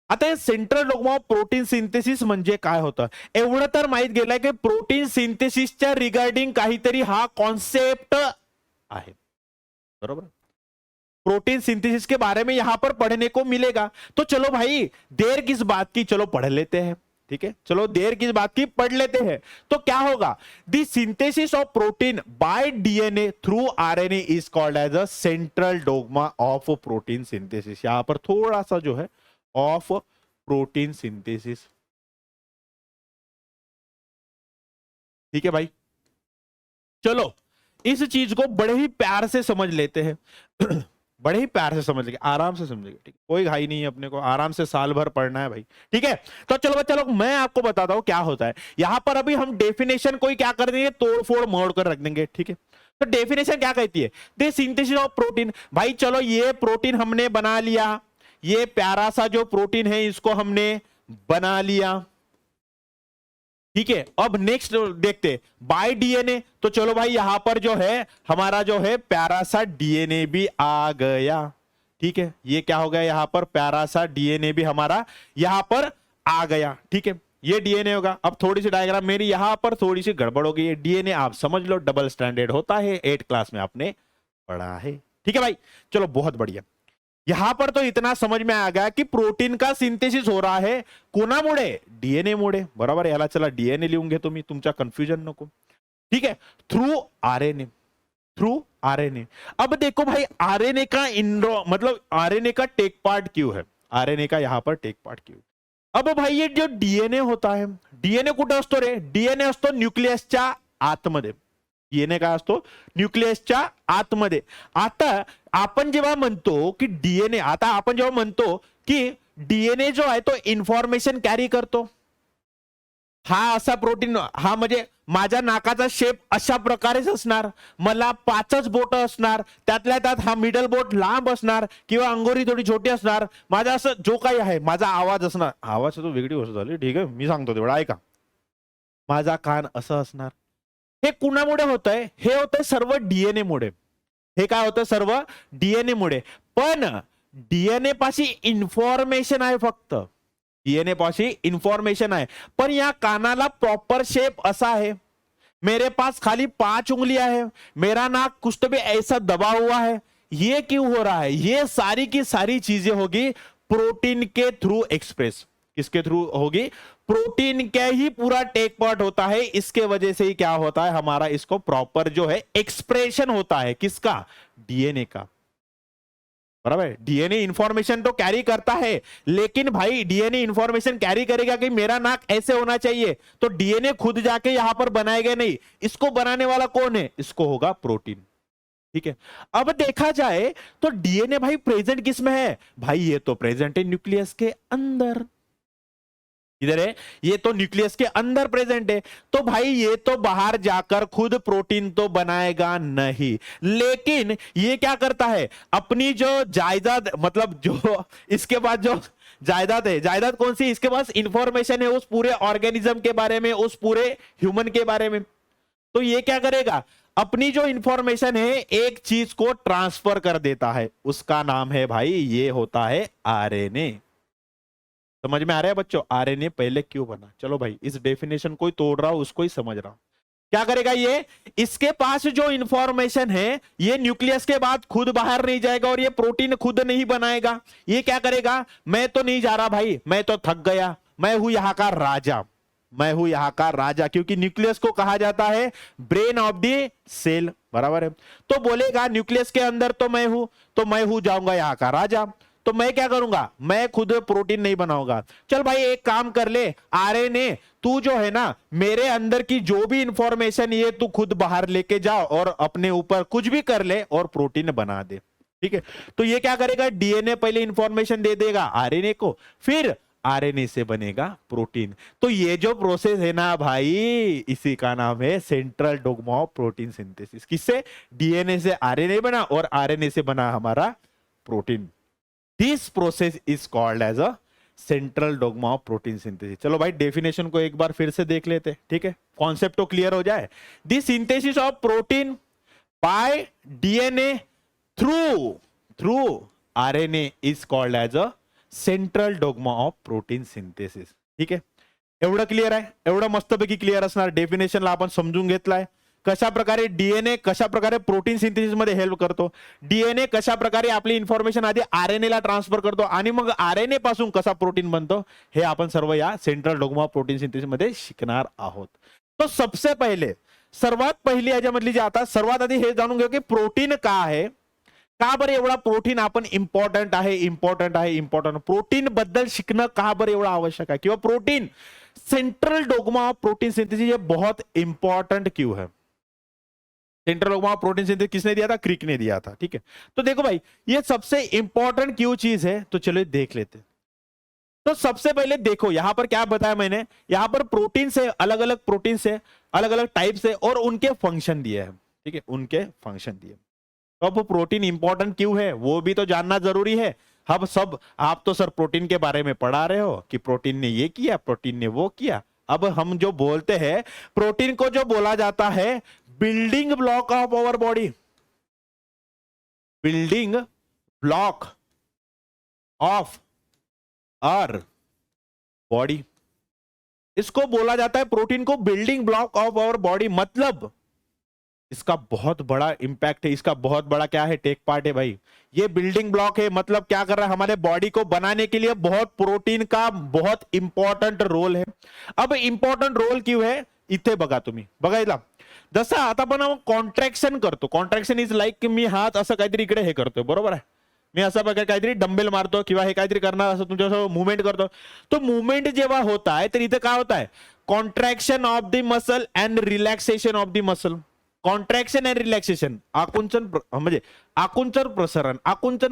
आता हे central dogma of protein synthesis म्हणजे काय होतं, एवढं तर माहित गेलंय की प्रोटीन सिंथेसिसच्या रिगार्डिंग काहीतरी हा कॉन्सेप्ट आहे. बरोबर. प्रोटीन सिंथेसिस के बारे में यहां पर पढ़ने को मिलेगा. तो चलो भाई देर किस बात की, चलो पढ़ लेते हैं. ठीक है, चलो देर किस बात की, पढ़ लेते हैं. तो क्या होगा, the synthesis of protein by DNA through RNA is called as a central dogma of protein synthesis. यहां पर थोड़ा सा जो है ऑफ प्रोटीन सिंथेसिस. ठीक है भाई. चलो इस चीज को बड़े ही प्यार से समझ लेते हैं. बड़े ही प्यार से समझ लेंगे, आराम से समझेंगे. ठीक है, कोई घाई नहीं है अपने को, आराम से साल भर पढ़ना है भाई. ठीक है. तो चलो बच्चा लोग, मैं आपको बताता हूं क्या होता है. यहां पर अभी हम डेफिनेशन कोई क्या कर देंगे, तोड़ फोड़ मोड़ कर रख देंगे. ठीक है. तो डेफिनेशन क्या कहती है, द सिंथेसिस ऑफ प्रोटीन. भाई चलो ये प्रोटीन हमने बना लिया, ये प्यारा सा जो प्रोटीन है इसको हमने बना लिया. ठीक है. अब नेक्स्ट देखते बाय डीएनए. तो चलो भाई यहां पर जो है हमारा जो है प्यारा सा डीएनए भी आ गया. ठीक है, ये क्या हो गया, यहां पर प्यारा सा डीएनए भी हमारा यहां पर आ गया. ठीक है, ये डीएनए होगा. अब थोड़ी सी डायग्राम मेरी यहां पर थोड़ी सी गड़बड़ हो गई है. डीएनए आप समझ लो डबल स्टैंडर्ड होता है, 8 क्लास में आपने पढ़ा है. ठीक है भाई, चलो बहुत बढ़िया. यहां पर तो इतना समझ में आ गया कि प्रोटीन का सिंथेसिस हो रहा है कोणामुळे, डीएनए मुळे. बरोबर. याला चला डीएनए लिहून घेतो मी, तुमच्या कन्फ्युजन नको. ठीक है, थ्रू आरएनए. Through RNA. अब देखो भाई आरएनए का मतलब आरएनए का टेक पार्ट क्यों है, आरएनए का यहां पर टेक पार्ट क्यों. अब भाई ये जो डीएनए होता है, डीएनए कुठे असतो रे, डीएनए असतो न्यूक्लियसच्या आतमध्ये. डीएनए काय असतो, न्यूक्लियसच्या आतमध्ये. आता आपण जेव्हा म्हणतो की डीएनए, आता आपण जेव्हा म्हणतो की डीएनए जो आहे तो इन्फॉर्मेशन कॅरी करतो. हा असा प्रोटीन, हा म्हणजे माझ्या नाकाचा शेप अशा प्रकारेच असणार, मला 5च बोट असणार, त्यातल्या त्यात हा मिडल बोट लांब असणार किंवा अंगोरी थोडी छोटी असणार. माझा असं जो काही आहे, माझा आवाज असणार, आवाज तो वेगळी गोष्ट झाली. ठीक आहे, मी सांगतो तेवढा ऐका. माझा कान असं असणार. हे कुणामुळे होतंय, हे होतंय सर्व डीएनए मुळे. हे काय होतं, सर्व डीएनए मुळे. पण डीएनए पाशी इन्फॉर्मेशन आहे, फक्त डीएनए पाशी इन्फॉर्मेशन आहे. पण या कानाला प्रॉपर शेप असा है, मेरे पास खाली 5 उंगलियां है, मेरा नाक कुछ तो भी ऐसा दबा हुआ है. ये क्यों हो रहा है, ये सारी की सारी चीजें होगी प्रोटीन के थ्रू एक्सप्रेस. किसके थ्रू होगी, प्रोटीन का ही पूरा टेक पार्ट होता है. इसके वजह से ही क्या होता है, हमारा इसको प्रॉपर जो है एक्सप्रेशन होता है. किसका, डीएनए का. बराबर. डीएनए इंफॉर्मेशन तो कैरी करता है, लेकिन भाई डीएनए इंफॉर्मेशन कैरी करेगा कि मेरा नाक ऐसे होना चाहिए, तो डीएनए खुद जाके यहां पर बनाएगा नहीं. इसको बनाने वाला कौन है, इसको होगा प्रोटीन. ठीक है, अब देखा जाए तो डीएनए भाई प्रेजेंट किस में है? भाई ये तो प्रेजेंट है न्यूक्लियस के अंदर। इधर है, ये तो न्यूक्लियस के अंदर प्रेजेंट है, तो भाई ये तो बाहर जाकर खुद प्रोटीन तो बनाएगा नहीं, लेकिन ये क्या करता है, अपनी जो जायदाद, मतलब जो इसके पास जो जायदाद है, जायदाद कौन सी, इसके पास इंफॉर्मेशन है उस पूरे ऑर्गेनिज्म के बारे में, उस पूरे ह्यूमन के बारे में, तो ये क्या करेगा, अपनी जो इंफॉर्मेशन है एक चीज को ट्रांसफर कर देता है, उसका नाम है भाई, ये होता है आरएनए। समझ में आ रहा है बच्चों, आरएनए पहले क्यों बना? चलो भाई, इस डेफिनेशन को ही तोड़ रहा हूं, उसको ही समझ रहा हूं। क्या करेगा ये, इसके पास जो इंफॉर्मेशन है ये न्यूक्लियस के बाद खुद बाहर नहीं जाएगा और ये प्रोटीन खुद नहीं बनाएगा। ये क्या करेगा, मैं तो नहीं जा रहा भाई, मैं तो थक गया, मैं हूं यहां का राजा, मैं हूं यहां का राजा, क्योंकि न्यूक्लियस को कहा जाता है ब्रेन ऑफ द सेल, बराबर है। तो बोलेगा न्यूक्लियस के अंदर तो मैं हूं जाऊंगा यहां का राजा, तो मैं क्या करूंगा, मैं खुद प्रोटीन नहीं बनाऊंगा। चल भाई एक काम कर ले, आरएनए तू जो है ना, मेरे अंदर की जो भी इंफॉर्मेशन ये तू खुद बाहर लेके जा और अपने ऊपर कुछ भी कर ले और प्रोटीन बना दे। ठीक है, तो ये क्या करेगा, डीएनए पहले इंफॉर्मेशन दे देगा आरएनए को, फिर आरएनए से बनेगा प्रोटीन। तो ये जो प्रोसेस है ना भाई, इसी का नाम है central dogma of protein synthesis. किससे, डीएनए से आरएनए बना और आरएनए से बना हमारा protein. This process is called as a central dogma of protein synthesis. चलो भाई डेफिनेशन को एक बार फिर से देख लेते हैं, ठीक है, कॉन्सेप्ट तो क्लियर हो जाए। This synthesis of protein by DNA through RNA is called as a central dogma of protein synthesis. ठीक आहे, एवढं क्लिअर आहे, एवढं मस्तपैकी क्लिअर असणार। डेफिनेशनला आपण समजून घेतलाय, कशा प्रकारे डीएनए कशा प्रकारे प्रोटीन सिंथेसिस मध्ये हेल्प करतो, डीएनए कशा प्रकारे आपली इन्फॉर्मेशन आधी आरएनए ला ट्रान्सफर करतो आणि मग आरएनए पासून कसा प्रोटीन बनतो, हे आपण सर्व या central dogma of protein synthesis मध्ये शिकणार आहोत। तो सबसे पहिले, सर्वात पहिली याच्यामधली जी आता सर्वात आधी हे जाणून घेऊ की प्रोटीन का आहे, का बरं एवढा प्रोटीन आपण इम्पॉर्टंट आहे प्रोटीन बद्दल शिकणं का बरं एवढं आवश्यक आहे, किंवा protein central dogma of protein synthesis ये बहुत इंपॉर्टेंट क्यों है। Central dogma of protein synthesis किसने दिया था, क्रिक ने दिया था। ठीक है, तो देखो भाई ये सबसे इंपॉर्टेंट क्यों चीज है, तो चलो देख लेते। तो सबसे पहले देखो यहां पर क्या बताया मैंने, यहां पर प्रोटीन से अलग अलग प्रोटीन से अलग अलग टाइप से और उनके फंक्शन दिए हैं। ठीक है, उनके फंक्शन दिए। तो अब प्रोटीन इंपॉर्टेंट क्यों है वो भी तो जानना जरूरी है। अब सब आप तो सर प्रोटीन के बारे में पढ़ा रहे हो कि प्रोटीन ने ये किया, प्रोटीन ने वो किया। अब हम जो बोलते हैं प्रोटीन को जो बोला जाता है building block of our body, building block of our body, इसको बोला जाता है प्रोटीन को building block of our body. मतलब इसका बहुत बड़ा इंपैक्ट है, इसका बहुत बड़ा क्या है, टेक पार्ट है भाई। ये बिल्डिंग ब्लॉक है, मतलब क्या कर रहा है, हमारे बॉडी को बनाने के लिए बहुत प्रोटीन का बहुत इंपॉर्टंट रोल है। अब इंपॉर्टंट रोल क्यों है, इथे बघा तुम्ही, बघायला जसं आता आपण कॉन्ट्रॅक्शन करतो, कॉन्ट्रॅक्शन इज लाईक मी हात असं काहीतरी इकडे हे करतो, बरोबर आहे, मी असं बघा काहीतरी डंबेल मारतो किंवा हे काहीतरी करणार असं तुमच्यासोबत मुवमेंट करतो। तो मुवमेंट जेव्हा होता है तर इथे काय होता है, contraction of the muscle and relaxation of the muscle. Contraction and relaxation, म्हणजे आकुंचन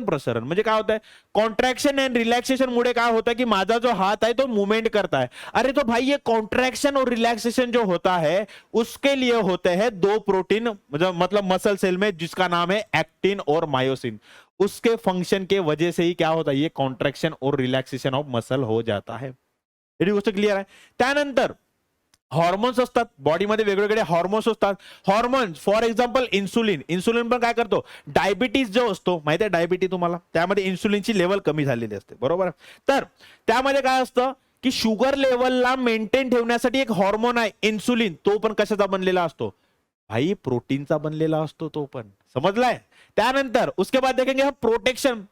प्रसरण म्हणजे काय होत आहे, कॉन्ट्रॅक्शन अँड रिलॅक्सेशन मुळे काय होता है कि माझा जो हाथ है तो मूवमेंट करता है। अरे तो भाई ये कॉन्ट्रैक्शन और रिलैक्सेशन जो होता है उसके लिए होते हैं दो प्रोटीन, मतलब मसल सेल में, जिसका नाम है एक्टिन और मायोसिन। उसके फंक्शन के वजह से ही क्या होता है, ये कॉन्ट्रैक्शन और रिलैक्सेशन ऑफ मसल हो जाता है। ही गोष्ट क्लियर आहे। त्यानंतर हॉर्मोन्स असतात बॉडीमध्ये, वेगवेगळे हॉर्मोन्स असतात। Hormones for example insulin, insulin पण काय करतो, डायबिटीज जो असतो माहिती आहे, डायबिटीज तुम्हाला, त्यामध्ये इन्सुलिनची लेवल कमी झालेली असते, बरोबर। तर त्यामध्ये काय असतं की शुगर लेवलला मेंटेन ठेवण्यासाठी एक हॉर्मोन आहे इन्सुलिन, तो पण कशाचा बनलेला असतो भाई, प्रोटीनचा बनलेला असतो तो पण, समजलाय। त्यानंतर उसके बाद देखेंगे प्रोटेक्शन,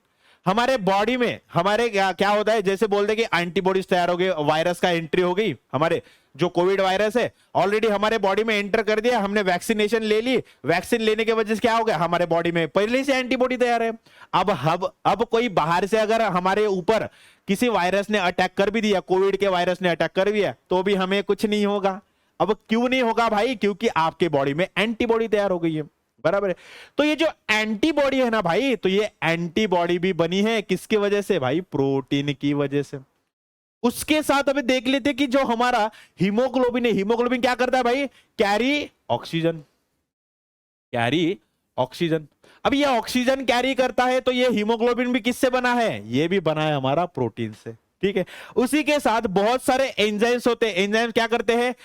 हमारे बॉडी में हमारे क्या होता है, जैसे बोलते हैं कि एंटीबॉडीज तैयार हो गई, वायरस का एंट्री हो गई, हमारे जो कोविड वायरस है ऑलरेडी हमारे बॉडी में एंटर कर दिया, हमने वैक्सीनेशन ले ली, वैक्सीन लेने के वजह से क्या हो गया, हमारे बॉडी में पहले से एंटीबॉडी तैयार है। अब कोई बाहर से अगर हमारे ऊपर किसी वायरस ने अटैक कर भी दिया, कोविड के वायरस ने अटैक कर दिया, तो भी हमें कुछ नहीं होगा। अब क्यों नहीं होगा भाई, क्योंकि आपके बॉडी में एंटीबॉडी तैयार हो गई है, बराबर है। तो ये जो एंटीबॉडी है ना भाई, तो ये एंटीबॉडी भी बनी है किसकी वजह से भाई, प्रोटीन की वजह से। उसके साथ अभी देख लेते कि जो हमारा हीमोग्लोबिन है, हीमोग्लोबिन क्या करता है भाई, कैरी ऑक्सीजन, कैरी ऑक्सीजन। अब ये ऑक्सीजन कैरी करता है, तो ये हीमोग्लोबिन भी किससे बना है, ये भी बना है हमारा प्रोटीन से, ठीक है। उसी के साथ बहुत सारे एंजाइम्स होते हैं, एंजाइम्स क्या करते हैं,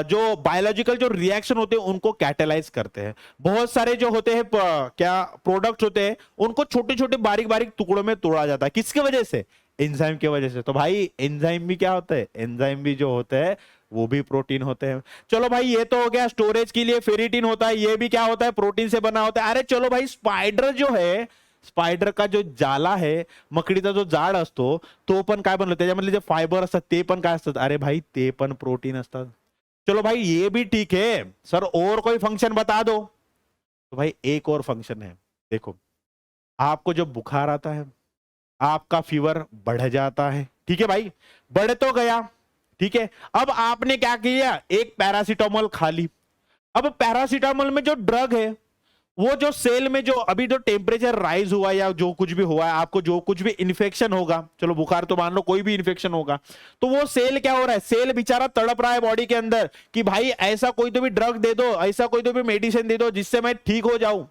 जो बायोलॉजिकल जो रिएक्शन होते हैं उनको कैटेलाइज करते हैं। बहुत सारे जो होते हैं क्या प्रोडक्ट्स होते हैं, उनको छोटे छोटे बारीक बारीक टुकड़ों में तोड़ा जाता है, किसकी वजह से, एंजाइम की वजह से। तो भाई एंजाइम भी क्या होता है, एंजाइम भी जो होते हैं वो भी प्रोटीन होते हैं। चलो भाई ये तो हो गया, स्टोरेज के लिए फेरिटिन होता है, ये भी क्या होता है, प्रोटीन से बना होता है। अरे चलो भाई, स्पाइडर जो है, स्पाइडर का जो जाला है, मकड़ीचा जो जाड असतो, तो पण काय बनलं, त्याच्यामधले जे फायबर असतात ते पण काय असतात, अरे भाई ते पण प्रोटीन असतात। चलो भाई ये भी ठीक है सर, और कोई फंक्शन बता दो। तो भाई एक और फंक्शन है, देखो आपको जो बुखार आता है, आपका फीवर बढ़ जाता है, ठीक है भाई, बढ़ तो गया, ठीक है। अब आपने क्या किया, एक पैरासीटामोल खा ली। अब पैरासीटामोल में जो ड्रग है, वो जो सेल में जो अभी जो टेम्परेचर राइज हुआ या जो कुछ भी हुआ है, आपको जो कुछ भी इन्फेक्शन होगा, चलो बुखार तो मान लो, कोई भी इन्फेक्शन होगा, तो वो सेल क्या हो रहा है, सेल बेचारा तड़प रहा है बॉडी के अंदर कि भाई ऐसा कोई तो भी ड्रग दे दो, ऐसा कोई तो भी मेडिसिन दे दो जिससे मैं ठीक हो जाऊं,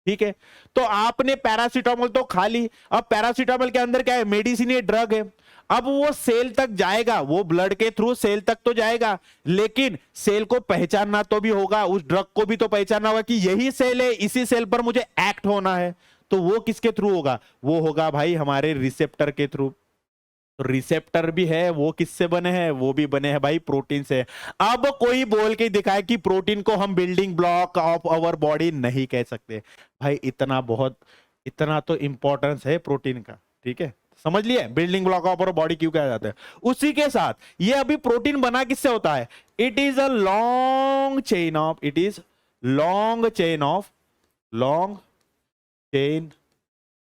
ठीक है। तो आपने पैरासीटामोल तो खा ली। अब पैरासीटामोल के अंदर क्या है, मेडिसिन, ये ड्रग है। अब वो सेल तक जाएगा, वो ब्लड के थ्रू सेल तक तो जाएगा, लेकिन सेल को पहचानना तो भी होगा, उस ड्रग को भी तो पहचानना होगा कि यही सेल है, इसी सेल पर मुझे एक्ट होना है। तो वो किसके थ्रू होगा, वो होगा भाई हमारे रिसेप्टर के थ्रू। तो रिसेप्टर भी है, वो किससे बने हैं, वो भी बने हैं भाई प्रोटीन से। अब कोई बोल के दिखाए कि प्रोटीन को हम building block of our body नहीं कह सकते भाई, इतना तो इंपॉर्टेंस है प्रोटीन का, ठीक है, समझ लिया, building block of our body क्यों कहा जाता है। उसी के साथ ये अभी प्रोटीन बना किससे होता है, it is a long chain of, it is long chain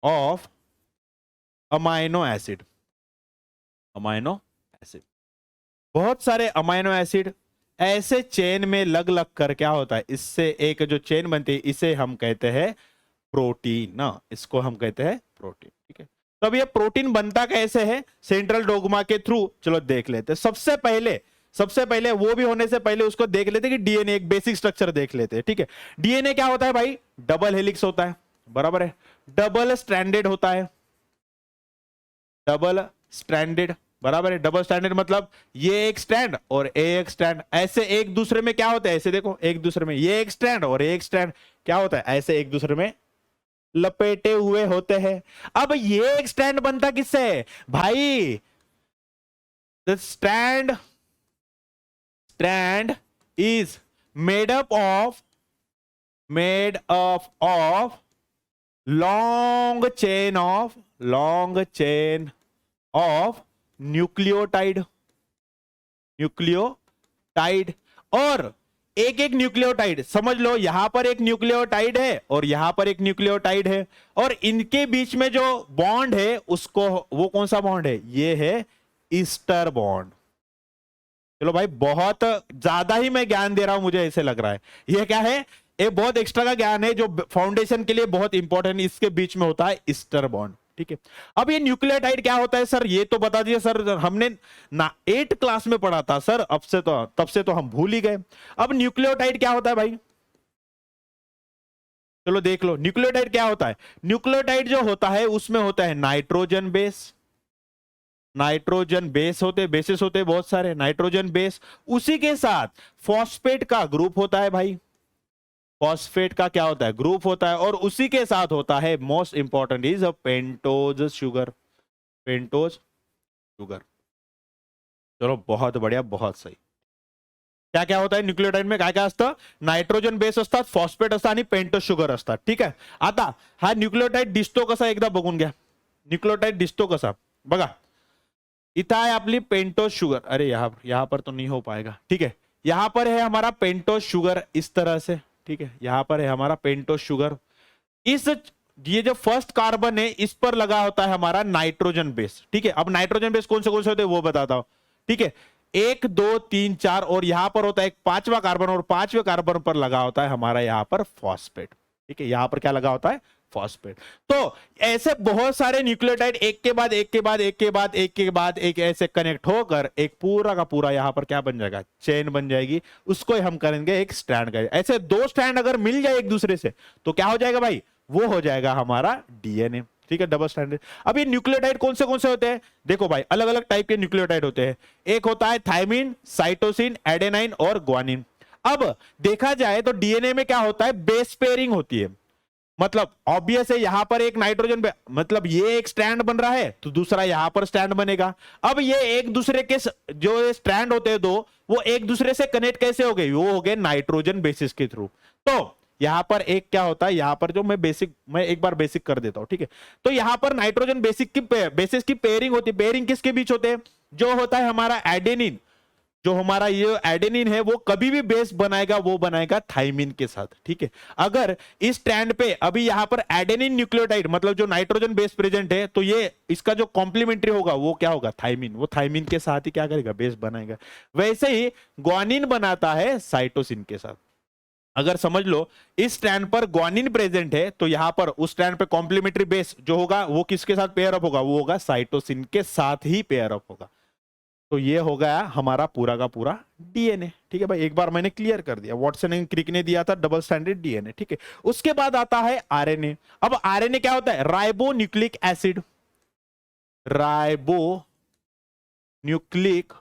of amino acid, amino acid, बहुत सारे अमाइनो एसिड ऐसे चेन में लग लग कर क्या होता है, इससे एक जो चेन बनती है, इसे हम कहते हैं प्रोटीन ना, इसको हम कहते हैं प्रोटीन, ठीक है। तो अब ये प्रोटीन बनता कैसे है, सेंट्रल डोग्मा के थ्रू, चलो देख लेते हैं। सबसे पहले वो भी होने से पहले उसको देख लेते कि डीएनए, एक बेसिक स्ट्रक्चर देख लेते हैं, ठीक है। डीएनए क्या होता है भाई, डबल हेलिक्स होता है, बराबर है, डबल स्ट्रैंडेड होता है, डबल स्ट्रैंडेड, बराबर है। डबल स्टैंडर्ड मतलब ये एक स्टैंड और एक स्टैंड ऐसे एक दूसरे में क्या होता है, ऐसे देखो एक दूसरे में ये एक स्टैंड और एक स्टैंड क्या होता है, ऐसे एक दूसरे में लपेटे हुए होते हैं। अब ये एक स्टैंड बनता किससे है भाई, the stand is made up of long chain of nucleotide, और एक एक न्यूक्लियोटाइड, समझ लो यहां पर एक न्यूक्लियोटाइड है और यहां पर एक न्यूक्लियोटाइड है, और इनके बीच में जो बॉन्ड है उसको, वो कौन सा बॉन्ड है, ये है ईस्टर बॉन्ड। चलो भाई बहुत ज्यादा ही मैं ज्ञान दे रहा हूं, मुझे ऐसे लग रहा है। ये क्या है, ये बहुत एक्स्ट्रा का ज्ञान है जो फाउंडेशन के लिए बहुत इंपॉर्टेंट, इसके बीच में होता है ईस्टर बॉन्ड, ठीक है। अब ये न्यूक्लियोटाइड क्या होता है सर, ये तो बता दीजिए सर, हमने ना 8 क्लास में पढ़ा था सर, तब से तो हम भूल ही गए। अब न्यूक्लियोटाइड क्या होता है भाई, चलो देख लो न्यूक्लियोटाइड क्या होता है। न्यूक्लियोटाइड जो होता है उसमें होता है नाइट्रोजन बेस होते, बेसिस होते बहुत सारे, नाइट्रोजन बेस, उसी के साथ फॉस्फेट का ग्रुप होता है भाई, फॉस्फेट का क्या होता है, ग्रुप होता है, और उसी के साथ होता है most important is a pentose sugar, चलो बहुत बढ़िया, बहुत सही। क्या क्या होता है न्यूक्लियोटाइड में, काय काय असतं, नायट्रोजन बेस असतात, फॉस्फेट असतं आणि पेंटोज शुगर असतात, ठीक आहे। आता हा न्यूक्लियोटाइड दिसतो कसा एकदा बघून घ्या, न्यूक्लियोटाइड दिसतो कसा बघा, इथं आहे आपली पेंटोज शुगर, अरे यहां पर तो नहीं हो पाएगा, ठीक है। यहां पर है हमारा पेंटोज शुगर इस तरह से, ठीक है, यहां पर है हमारा पेंटोज शुगर, इस ये जो फर्स्ट कार्बन है इस पर लगा होता है हमारा नाइट्रोजन बेस, ठीक है। अब नाइट्रोजन बेस कौन से होते हैं वो बताता हूं, ठीक है। 1 2 3 4 और यहां पर होता है एक 5वां कार्बन और 5वें कार्बन पर लगा होता है हमारा यहां पर फॉस्फेट। ठीक है, यहां पर क्या लगा होता है? फॉस्फेट। तो ऐसे बहुत सारे न्यूक्लियोटाइड एक के बाद एक के बाद एक के बाद एक के बाद एक ऐसे कनेक्ट होकर एक पूरा का पूरा यहां पर क्या बन जाएगा? चेन बन जाएगी। उसको हम करेंगे एक स्ट्रैंड का। ऐसे 2 स्ट्रैंड अगर मिल जाए एक दूसरे से तो क्या हो जाएगा भाई? वो हो जाएगा हमारा डीएनए। ठीक है, डबल स्ट्रैंडेड। अब ये न्यूक्लियोटाइड कौन से होते हैं? देखो भाई, अलग अलग टाइप के न्यूक्लियोटाइड होते हैं। एक होता है थायमिन, साइटोसिन, एडेनाइन और ग्वानिन। अब देखा जाए तो डीएनए में क्या होता है? बेस पेयरिंग होती है। मतलब ऑब्वियस है, यहां पर एक नाइट्रोजन मतलब ये एक स्ट्रैंड बन रहा है तो दूसरा यहां पर स्ट्रैंड बनेगा। अब ये एक दूसरे के जो स्ट्रैंड होते हैं दो, वो एक दूसरे से कनेक्ट कैसे हो गए? वो हो गए नाइट्रोजन बेसिस के थ्रू। तो यहां पर एक क्या होता है, यहां पर जो मैं एक बार बेसिक कर देता हूं। ठीक है, तो यहां पर नाइट्रोजन बेसिस की पेयरिंग होती है। पेयरिंग किसके बीच होते हैं? जो होता है हमारा एडेनिन, जो हमारा ये एडेनिन है वो कभी भी बेस बनाएगा, वो बनाएगा थाइमिन के साथ। ठीक है, अगर इस स्ट्रैंड पे अभी यहां पर एडेनिन न्यूक्लियोटाइड मतलब जो नाइट्रोजन बेस प्रेजेंट है, तो ये इसका जो कॉम्प्लीमेंट्री होगा वो क्या होगा? थाइमिन। वो थाइमिन के साथ ही क्या करेगा? बेस बनाएगा। वैसे ही ग्वानिन बनाता है साइटोसिन के साथ। अगर समझ लो इस स्ट्रैंड पर ग्वानिन प्रेजेंट है तो यहां पर उस स्ट्रैंड पे कॉम्प्लीमेंट्री बेस जो होगा वो किसके साथ पेयर अप होगा? वो होगा साइटोसिन के साथ ही पेयर अप होगा। तो ये हो गया हमारा पूरा का पूरा डीएनए। ठीक है भाई, एक बार मैंने क्लियर कर दिया। वॉटसन एंड क्रिक ने दिया था डबल स्टैंडर्ड डीएनए। ठीक है, उसके बाद आता है आरएनए। अब आरएनए क्या होता है? Ribo nucleic acid. Ribo nucleic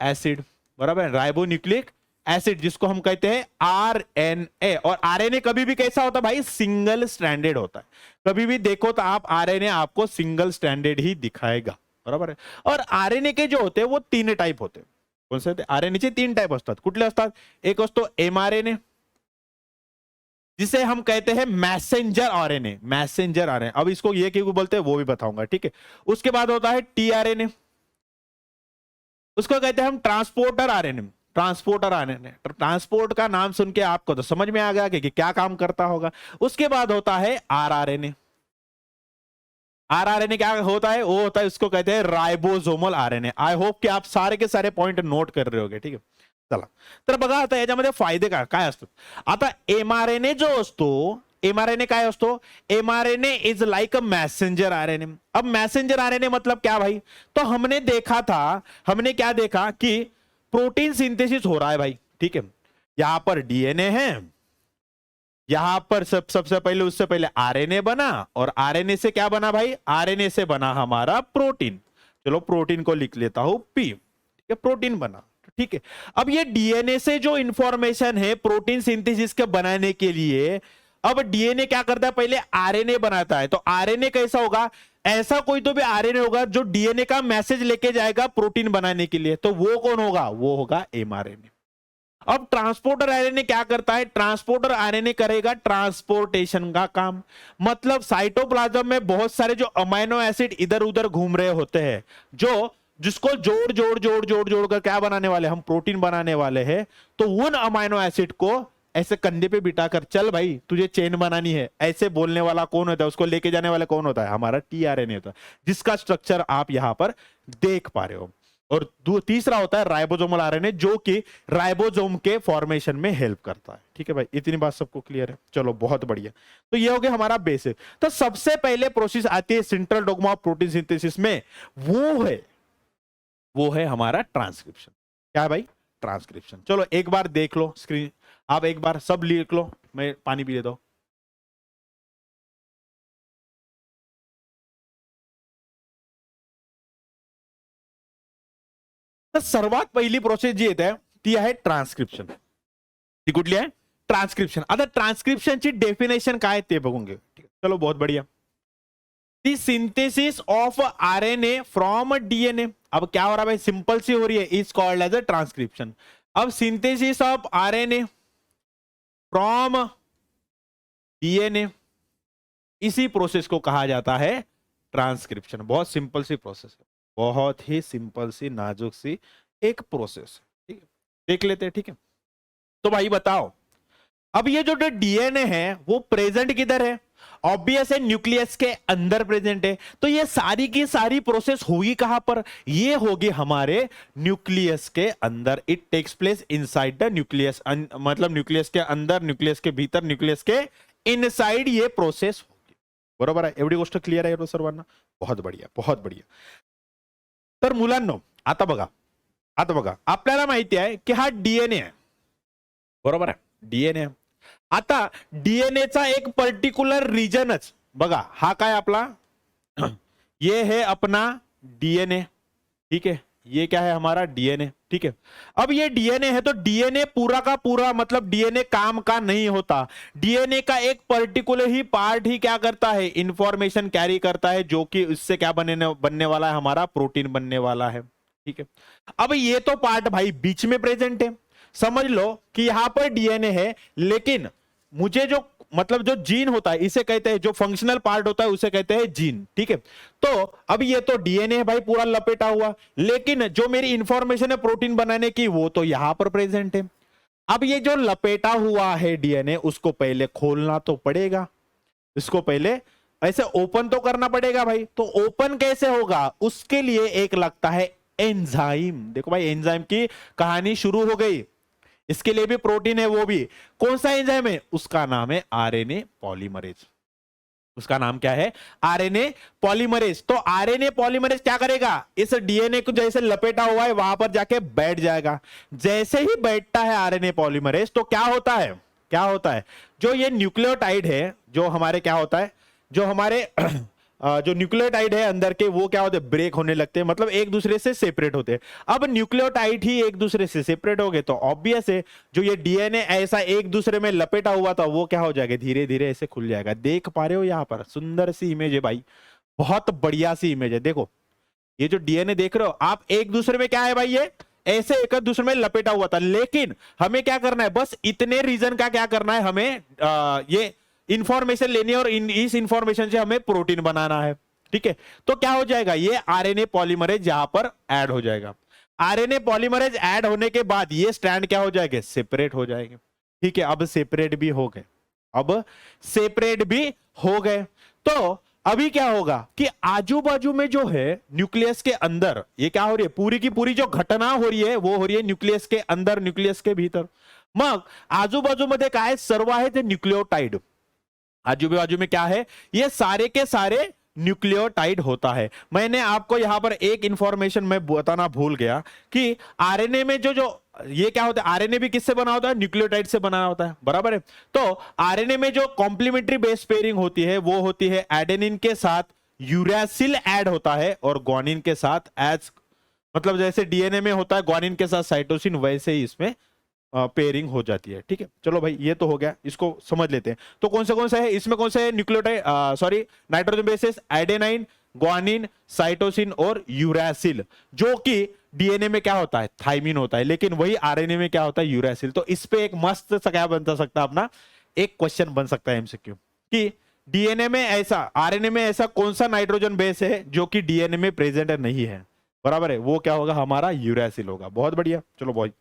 acid, बराबर है, राइबो न्यूक्लिक एसिड, जिसको हम कहते हैं आरएनए। और आरएनए कभी भी कैसा होता है भाई? सिंगल स्ट्रैंडेड होता है। कभी भी देखो तो आप आरएनए आपको सिंगल स्ट्रैंडेड ही दिखाएगा, बरोबर आहे। और आरएनए के जो होते वो 3 टाइप होते। कोणते होते? आरएनएचे 3 टाइप असतात। कुठले असतात? एक असतो एमआरएनए, जिसे हम कहते हैं मैसेंजर आरएनए। मैसेंजर आरएनए, अब इसको ये क्यों बोलते हैं वो भी बताऊंगा। ठीक है, उसके बाद होता है टीआरएनए, उसको कहते हैं हम transporter RNA. Transporter RNA, transport का नाम सुन के आपको तो समझ में आ गया कि क्या काम करता होगा। उसके बाद होता है आरआरएनए। आरआरएनए क्या होता है? वो होता है, उसको कहते हैं राइबोसोमल आरएनए। आई होप कि आप सारे के सारे पॉइंट नोट कर रहे होगे। ठीक आहे, चला तर बघा आता याच्यामध्ये फायदे काय असतात. आता एमआरएनए जो असतो, एमआरएनए काय असतो? MRNA is like a messenger RNA. अब मैसेंजर आरएनए मतलब क्या भाई? तो हमने देखा था, हमने क्या देखा कि प्रोटीन सिंथेसिस हो रहा है भाई। ठीक है, यहां पर डीएनए है, यहां पर सबसे पहले, उससे पहले आरएनए बना, और आरएनए से क्या बना भाई? आरएनए से बना हमारा प्रोटीन। चलो प्रोटीन को लिख लेता हूं पी। ठीक है, प्रोटीन बना। ठीक है, अब ये डीएनए से जो इंफॉर्मेशन है प्रोटीन सिंथेसिस के बनाने के लिए, अब डीएनए क्या करता है? पहले आरएनए बनाता है। तो आरएनए कैसा होगा? ऐसा कोई तो भी आरएनए होगा जो डीएनए का मैसेज लेके जाएगा प्रोटीन बनाने के लिए। तो वो कौन होगा? वो होगा एमआरएनए। अब ट्रांसपोर्टर आरएनए क्या करता है? ट्रांसपोर्टर आरएनए करेगा ट्रांसपोर्टेशन का काम। मतलब साइटोप्लाज्म में बहुत सारे जो अमाइनो एसिड इधर उधर घूम रहे होते हैं, जो जिसको जोड़ कर क्या बनाने वाले? हम प्रोटीन बनाने वाले हैं। तो उन अमाइनो एसिड को ऐसे कंधे पे बिठाकर, चल भाई तुझे चेन बनानी है, ऐसे बोलने वाला कौन होता है? उसको लेके जाने वाला कौन होता है? हमारा टीआरएनए होता है, जिसका स्ट्रक्चर आप यहां पर देख पा रहे हो। और तीसरा होता है राइबोसोमल आरएनए, जो कि राइबोसोम के फॉर्मेशन में हेल्प करता है। ठीक है भाई, इतनी बात सबको क्लियर है? चलो बहुत बढ़िया। तो ये हो गया हमारा बेसिक। तो सबसे पहले प्रोसेस आती है central dogma of protein synthesis में, वो है हमारा ट्रांसक्रिप्शन। क्या है भाई? ट्रांसक्रिप्शन। चलो एक बार देख लो स्क्रीन, आप एक बार सब लिख लो, मैं पानी पी लेता हूं। तर सर्वात पहिली प्रोसेस जी येते ती आहे ट्रान्सक्रिप्शन। ती कुठली आहे? ट्रांसक्रिप्शन। आता ट्रांसक्रिप्शनची डेफिनेशन काय ते बघून घेऊ। चलो बहुत बढ़िया। The synthesis of RNA from DNA. अब क्या हो रहा है भाई? सिंपल सी हो रही है, is called as a transcription. अब synthesis of RNA from DNA, इसी प्रोसेस को कहा जाता है ट्रांसक्रिप्शन। बहुत सिंपल सी प्रोसेस है, बहुत ही सिंपल सी नाजुक सी एक प्रोसेस है। ठीक है, देख लेते हैं। ठीक है, तो भाई बताओ, अब ये जो डीएनए है वो प्रेजेंट किधर है? ऑब्वियस है न्यूक्लियस के अंदर प्रेजेंट है। तो ये सारी की सारी प्रोसेस होगी कहां पर, ये होगी हमारे न्यूक्लियस के अंदर। It takes place inside the nucleus, मतलब न्यूक्लियस के अंदर, न्यूक्लियस के भीतर, न्यूक्लियस के इनसाइड ये प्रोसेस होगी। बरोबर आहे, एवढी गोष्ट क्लिअर आहे सर्वांना? बहुत बढ़िया, बहुत बढ़िया। तर मुलांनो आता बघा, आता बघा आपल्याला माहिती आहे की हा डीएनए आहे, बरोबर आहे, डीएनए। आता डीएनएचा एक पर्टिकुलर रीजनच बघा, हा काय आपला ये है अपना डीएनए, ठीक है, ये क्या है हमारा डीएनए, ठीक है। अब ये डीएनए है तो डीएनए पूरा का पूरा मतलब डीएनए काम का नहीं होता। डीएनए का एक पर्टिकुलर ही पार्ट ही क्या करता है, इंफॉर्मेशन कैरी करता है, जो कि उससे क्या बनने वाला है, हमारा प्रोटीन बनने वाला है, ठीक है। अब ये तो पार्ट भाई बीच में प्रेजेंट है, समझ लो कि यहां पर डीएनए है, लेकिन मुझे जो मतलब जो जीन होता है इसे कहते हैं, जो फंक्शनल पार्ट होता है उसे कहते हैं जीन, ठीक है। तो अब ये तो डीएनए है भाई पूरा लपेटा हुआ, लेकिन जो मेरी इंफॉर्मेशन है प्रोटीन बनाने की वो तो यहां पर प्रेजेंट है। अब ये जो लपेटा हुआ है डीएनए, उसको पहले खोलना तो पड़ेगा, इसको पहले ऐसे ओपन तो करना पड़ेगा भाई। तो ओपन कैसे होगा, उसके लिए एक लगता है एंजाइम। देखो भाई एंजाइम की कहानी शुरू हो गई, इसके लिए भी प्रोटीन है, वो भी कौन सा एंजाइम है, उसका नाम है आरएनए पॉलीमरेज। उसका नाम क्या है, आरएनए पॉलीमरेज। तो आरएनए पॉलीमरेज क्या करेगा, इस डीएनए को जैसे लपेटा हुआ है वहां पर जाके बैठ जाएगा। जैसे ही बैठता है आरएनए पॉलीमरेज तो क्या होता है, क्या होता है, जो ये न्यूक्लियोटाइड है, जो हमारे क्या होता है, जो हमारे जो न्यूक्लियोटाइड है अंदर के, वो क्या होते हैं, ब्रेक होने लगते हैं, मतलब एक दूसरे से सेपरेट होते हैं। अब न्यूक्लियोटाइड ही एक दूसरे से सेपरेट हो गए तो ऑब्वियस है जो ये डीएनए ऐसा एक दूसरे में लपेटा हुआ था वो क्या हो जाएगा, धीरे धीरे ऐसे खुल जाएगा। देख पा रहे हो यहां पर सुंदर सी इमेज है भाई, बहुत बढ़िया सी इमेज है। देखो ये जो डीएनए देख रहे हो आप, एक दूसरे में क्या है भाई, ये ऐसे एक दूसरे में लपेटा हुआ था, लेकिन हमें क्या करना है, बस इतने रीजन का क्या करना है, हमें ये इंफॉर्मेशन लेनी है और इस इंफॉर्मेशन से हमें प्रोटीन बनाना है, ठीक है। तो क्या हो जाएगा, ये आरएनए पॉलीमरेज यहां पर ऐड हो जाएगा। आरएनए पॉलीमरेज ऐड होने के बाद ये स्ट्रैंड क्या हो जाएंगे, सेपरेट हो जाएंगे, ठीक है। अब सेपरेट भी हो गए, अब सेपरेट भी हो गए। तो अभी क्या होगा कि आजू बाजू में जो है न्यूक्लियस के अंदर ये क्या हो रही है, पूरी की पूरी जो घटना हो रही है वो हो रही है न्यूक्लियस के अंदर, न्यूक्लियस के भीतर। मग आजूबाजूमध्ये काय सर्व आहे ते न्यूक्लियोटाइड, आजू बाजू में क्या है, ये सारे के सारे न्यूक्लियोटाइड होता है। मैंने आपको यहां पर एक इंफॉर्मेशन मैं बताना भूल गया कि आरएनए में जो जो ये क्या होता है, आरएनए भी किससे बना होता है, न्यूक्लियोटाइड से बना होता है, बराबर है। तो आरएनए में जो कॉम्प्लीमेंट्री बेस पेयरिंग होती है वो होती है एडेनिन के साथ यूरासिल ऐड होता है और ग्वानिन के साथ एज, मतलब जैसे डीएनए में होता है ग्वानिन के साथ साइटोसिन, वैसे ही इसमें पेयरिंग हो जाती है, ठीक है। चलो भाई ये तो हो गया, इसको समझ लेते हैं। तो कौन सा है इसमें, कौन से nucleotide, sorry nitrogen bases, adenine, guanine, cytosine और यूरासिल, जो कि डीएनए में क्या होता है, थाइमिन होता है, लेकिन वही आरएनए में क्या होता है, यूरासिल। तो इस पे एक मस्त सा क्या बन सकता है, अपना एक क्वेश्चन बन सकता है एमसीक्यू कि डीएनए में ऐसा, आरएनए में ऐसा कौन सा नाइट्रोजन बेस है जो कि डीएनए में प्रेजेंट नहीं है, बराबर है, वो क्या होगा, हमारा यूरासिल होगा। बहुत बढ़िया, चलो भाई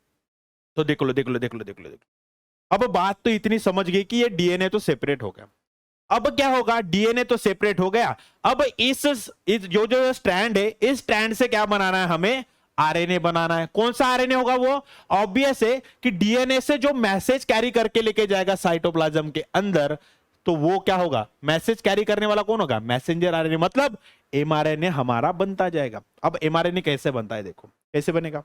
तो देख लो देख लो देख लो देख लो देख लो। अब बात तो इतनी समझ गई कि ये डीएनए तो सेपरेट हो गया। अब क्या होगा, डीएनए तो सेपरेट हो गया, अब इस जो जो स्ट्रैंड है, इस स्ट्रैंड से क्या बनाना है, हमें आरएनए बनाना है। कौन सा आरएनए होगा, वो ऑब्वियस है कि डीएनए से जो मैसेज कैरी करके लेके जाएगा साइटोप्लाज्म के अंदर, तो वो क्या होगा, मैसेज कैरी करने वाला कौन होगा, मैसेंजर आरएनए, मतलब एमआरएनए हमारा बनता जाएगा। अब एमआरएनए कैसे बनता है, देखो कैसे बनेगा।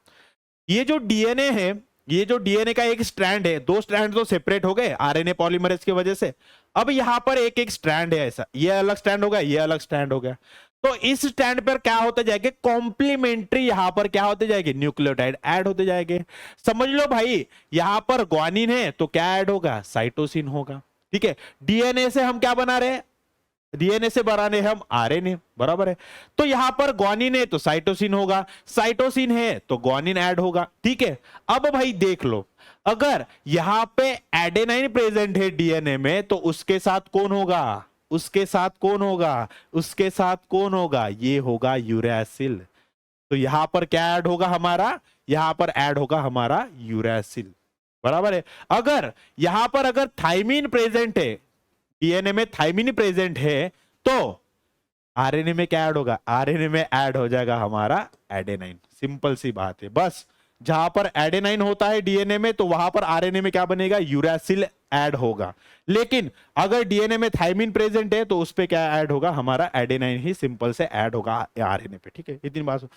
ये जो डीएनए है, ये जो डीएनए का एक स्ट्रैंड है, दो स्ट्रैंड तो सेपरेट हो गए आरएनए पॉलीमरेज की वजह से। अब यहां पर एक एक स्ट्रैंड है ऐसा, ये अलग स्ट्रैंड हो गया, ये अलग स्ट्रैंड हो गया। तो इस स्टैंड पर क्या होते जाएंगे, कॉम्प्लीमेंट्री यहां पर क्या होते जाएंगे, न्यूक्लियोटाइड ऐड होते जाएंगे। समझ लो भाई, यहां पर ग्वानिन है तो क्या ऐड होगा, साइटोसिन होगा, ठीक है। डीएनए से हम क्या बना रहे हैं, डीएनए से बनाने हम आरएनए, बराबर है। तो यहां पर ग्वानिन है तो साइटोसिन होगा, साइटोसिन है तो ग्वानिन ऐड होगा, ठीक है। अब भाई देख लो, अगर यहां पे एडेनाइन प्रेजेंट है डीएनए में तो उसके साथ कौन होगा, उसके साथ कौन होगा, उसके साथ कौन होगा, ये होगा यूरासिल। तो यहां पर क्या ऐड होगा हमारा, यहां पर ऐड होगा हमारा यूरासिल, बराबर है। अगर यहां पर अगर थाइमिन प्रेजेंट है डीएनए में थाइमिन प्रेजेंट है तो आरएनए में क्या ऐड होगा, आरएनए में ऐड हो जाएगा हमारा एडेनाइन। सिंपल सी बात है, बस जहां पर एडेनाइन होता है डीएनए में तो वहां पर आरएनए में क्या बनेगा, यूरासिल ऐड होगा। लेकिन अगर डीएनए में थाइमिन प्रेजेंट है तो उस पे क्या ऐड होगा, हमारा एडेनाइन ही सिंपल से ऐड होगा आरएनए पे। ठीक है, इतनी बात।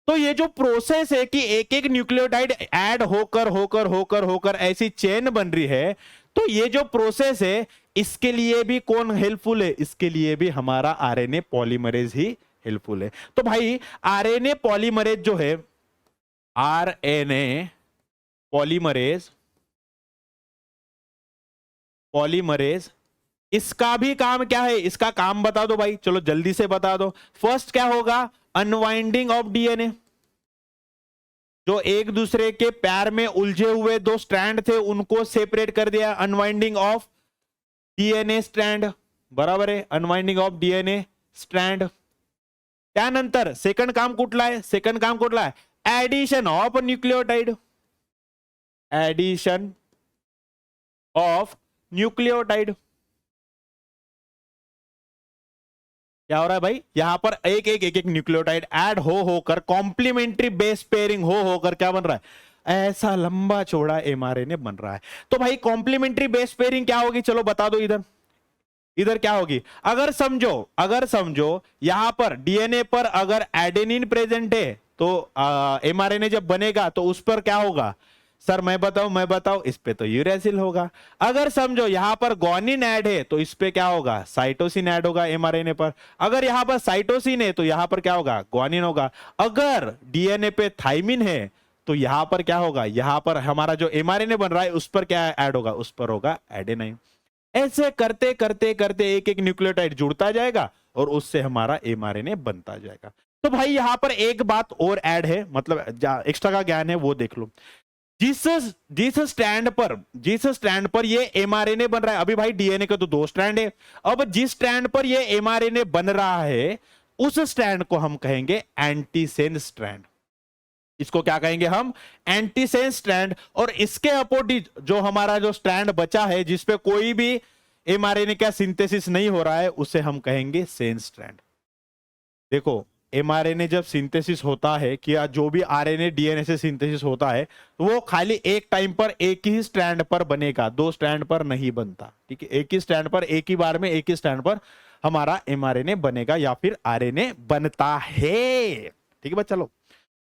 तो ये जो प्रोसेस है कि एक एक न्यूक्लियोटाइड ऐड होकर होकर होकर होकर ऐसी चेन बन रही है, तो ये जो प्रोसेस है इसके लिए भी कौन हेल्पफुल है, इसके लिए भी हमारा आरएनए पॉलीमरेज ही हेल्पफुल है। तो भाई आरएनए पॉलीमरेज जो है, आरएनए पॉलीमरेज पॉलीमरेज इसका भी काम क्या है, इसका काम बता दो भाई, चलो जल्दी से बता दो। फर्स्ट क्या होगा, अनवाइंडिंग ऑफ डीएनए। जो एक दूसरे के पैर में उलझे हुए दो स्ट्रैंड थे उनको सेपरेट कर दिया, अनवाइंडिंग ऑफ डीएनए स्ट्रैंड, बराबर है, अनवाइंडिंग ऑफ डीएनए स्ट्रैंड। त्यानंतर सेकंड काम कुठला आहे, सेकंड काम कुठला आहे, addition of nucleotide, addition of nucleotide. क्या हो रहा है भाई, यहां पर एक एक एक एक न्यूक्लियोटाइड ऐड हो होकर कॉम्प्लीमेंट्री बेस पेयरिंग हो होकर क्या बन रहा है, ऐसा लंबा चौड़ा एमआरएनए बन रहा है। तो भाई कॉम्प्लीमेंट्री बेस पेयरिंग क्या होगी, चलो बता दो इधर, इधर क्या होगी। अगर समझो यहां पर डीएनए पर अगर एडेनिन प्रेजेंट है तो एमआरएनए जब बनेगा तो उस पर क्या होगा, सर मैं बताऊं इस पे तो यूरेसिल होगा। अगर समझो यहां पर ग्वानिन ऐड है तो इस पे क्या होगा, साइटोसिन ऐड होगा एमआरएनए पर। अगर यहां पर साइटोसिन है तो यहां पर क्या होगा, ग्वानिन होगा। अगर डीएनए पे थाइमिन है तो यहां पर क्या होगा, यहां पर हमारा जो एमआरएनए बन रहा है उस पर क्या ऐड होगा, उस पर होगा एडेनाइन। ऐसे करते करते करते एक एक न्यूक्लियोटाइड जुड़ता जाएगा और उससे हमारा एमआरएनए बनता जाएगा। तो भाई यहां पर एक बात और ऐड है, मतलब एक्स्ट्रा का ज्ञान है वो देख लो। जिस जिस स्टैंड पर ये एमआरएनए बन रहा है, अभी भाई डीएनए के तो दो स्ट्रैंड है, अब जिस स्टैंड पर ये एमआरएनए बन रहा है उस स्टैंड को हम कहेंगे एंटीसेन स्ट्रैंड। इसको क्या कहेंगे हम, एंटीसेन स्ट्रैंड। और इसके अपोजिट जो हमारा जो स्ट्रैंड बचा है जिसपे कोई भी एमआरएनए का सिंथेसिस नहीं हो रहा है उसे हम कहेंगे सेन स्ट्रैंड। देखो एमआरएनए जब सिंथेसिस होता है कि जो भी आरएनए डीएनए से सिंथेसिस होता है तो वो खाली एक टाइम पर एक ही स्ट्रैंड पर बनेगा, दो स्ट्रैंड पर नहीं बनता। ठीक है, एक ही स्ट्रैंड पर एक ही बार में एक ही स्ट्रैंड पर हमारा एमआरएनए बनेगा या फिर आरएनए बनता है। ठीक है बस, चलो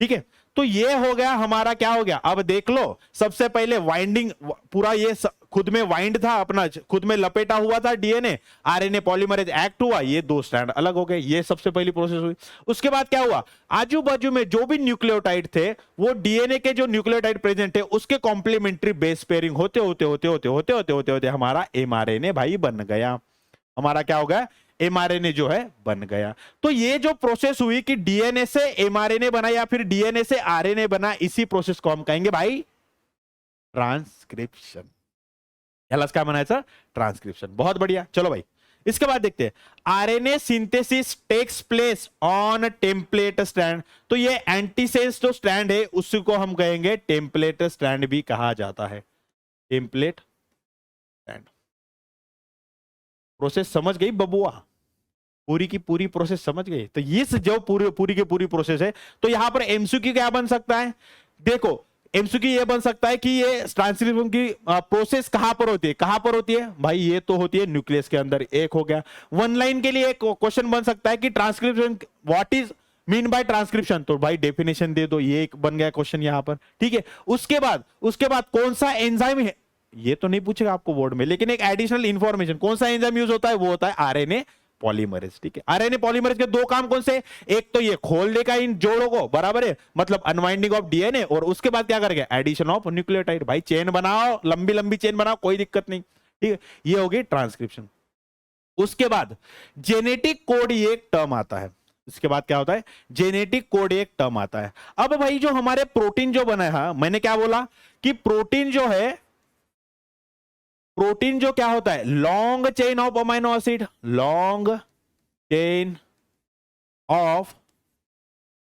ठीक है। तो ये हो गया हमारा, क्या हो गया, अब देख लो सबसे पहले वाइंडिंग, पूरा ये खुद में वाइंड था, अपना खुद में लपेटा हुआ था डीएनए, आरएनए पॉलीमरेज एक्ट हुआ, ये दो स्ट्रैंड अलग हो गए, ये सबसे पहली प्रोसेस हुई। उसके बाद क्या हुआ, आजू बाजू में जो भी न्यूक्लियोटाइड थे वो डीएनए के जो न्यूक्लियोटाइड प्रेजेंट है उसके कॉम्प्लीमेंट्री बेस पेयरिंग होते होते होते होते होते होते होते होते हमारा एमआरएनए भाई बन गया। हमारा क्या हो गया, एमआरएनए जो है बन गया। तो ये जो प्रोसेस हुई कि डीएनए से एमआरएनए बना या फिर डीएनए से आरएनए बना, इसी प्रोसेस को हम कहेंगे भाई ट्रांसक्रिप्शन। यालाच काय म्हणायचं, ट्रांसक्रिप्शन। बहुत बढ़िया, चलो भाई इसके बाद देखते हैं RNA synthesis takes place on template strand. तो ये एंटीसेंस जो स्ट्रैंड है उसको हम कहेंगे टेम्पलेट स्ट्रैंड भी कहा जाता है, टेम्पलेट स्ट्रैंड। प्रोसेस समझ गई बबुआ, पूरी की पूरी प्रोसेस समझ गए। तो ये जो पूरी की पूरी प्रोसेस है, तो यहां पर एमसीक्यू क्या बन सकता है, देखो एमसीक्यू ये बन सकता है कि ये ट्रांसक्रिप्शन की प्रोसेस कहां पर होती है, कहां पर होती है भाई, ये तो होती है न्यूक्लियस के अंदर, एक हो गया। वन लाइन के लिए एक क्वेश्चन बन सकता है कि transcription what is mean by transcription, तो भाई डेफिनेशन दे दो, ये एक बन गया क्वेश्चन यहां पर। ठीक है, उसके बाद कौन सा एंजाइम है, ये तो नहीं पूछेगा आपको बोर्ड में, लेकिन एक एडिशनल इंफॉर्मेशन, कौन सा एंजाइम यूज होता है, वो होता है आरएनए पॉलीमरेज। ठीक है, आरएनए पॉलीमरेज के दो काम कौन से, एक तो ये खोल देगा इन जोड़ों को, बराबर है, मतलब अनवाइंडिंग ऑफ डीएनए, और उसके बाद क्या करेगा, एडिशन ऑफ न्यूक्लियोटाइड। भाई चेन बनाओ, लंबी लंबी चेन बनाओ, कोई दिक्कत नहीं। ठीक है, ये होगी ट्रांसक्रिप्शन। उसके बाद जेनेटिक कोड ये एक टर्म आता है, इसके बाद क्या होता है, जेनेटिक कोड एक टर्म आता है। अब भाई जो हमारे प्रोटीन जो बना है, मैंने क्या बोला कि प्रोटीन जो है, प्रोटीन जो क्या होता है, long chain of amino acid, long chain of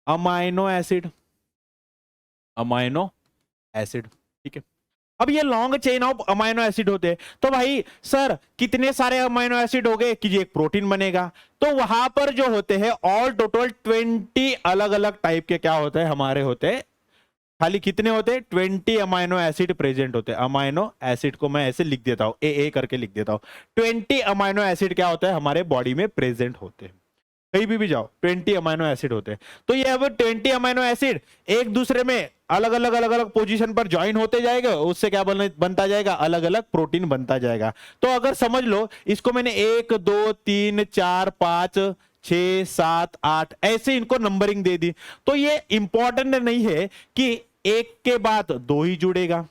amino acid, amino acid. ठीक है, अब ये long chain of amino acid होते हैं, तो भाई सर कितने सारे अमाइनो एसिड हो गए कि ये एक प्रोटीन बनेगा। तो वहां पर जो होते हैं ऑल टोटल 20 अलग अलग टाइप के क्या होते हैं हमारे होते हैं, खाली कितने होते हैं 20 अमाइनो एसिड प्रेजेंट होते हैं। अमाइनो एसिड को मैं ऐसे लिख देता हूं, ए करके लिख देता हूं। 20 अमाइनो एसिड क्या होता है हमारे बॉडी में प्रेजेंट होते हैं, कहीं भी जाओ 20 अमाइनो एसिड होते हैं। तो ये अब 20 अमाइनो एसिड एक दूसरे में अलग अलग पोजीशन पर ज्वाइन होते जाएगा, उससे क्या बनता जाएगा, अलग अलग प्रोटीन बनता जाएगा। तो अगर समझ लो इसको मैंने 1 2 3 4 5 6 7 8 ऐसे इनको नंबरिंग दे दी। तो ये इंपॉर्टेंट नहीं है कि एक के बाद दो ही जुड़ेगा,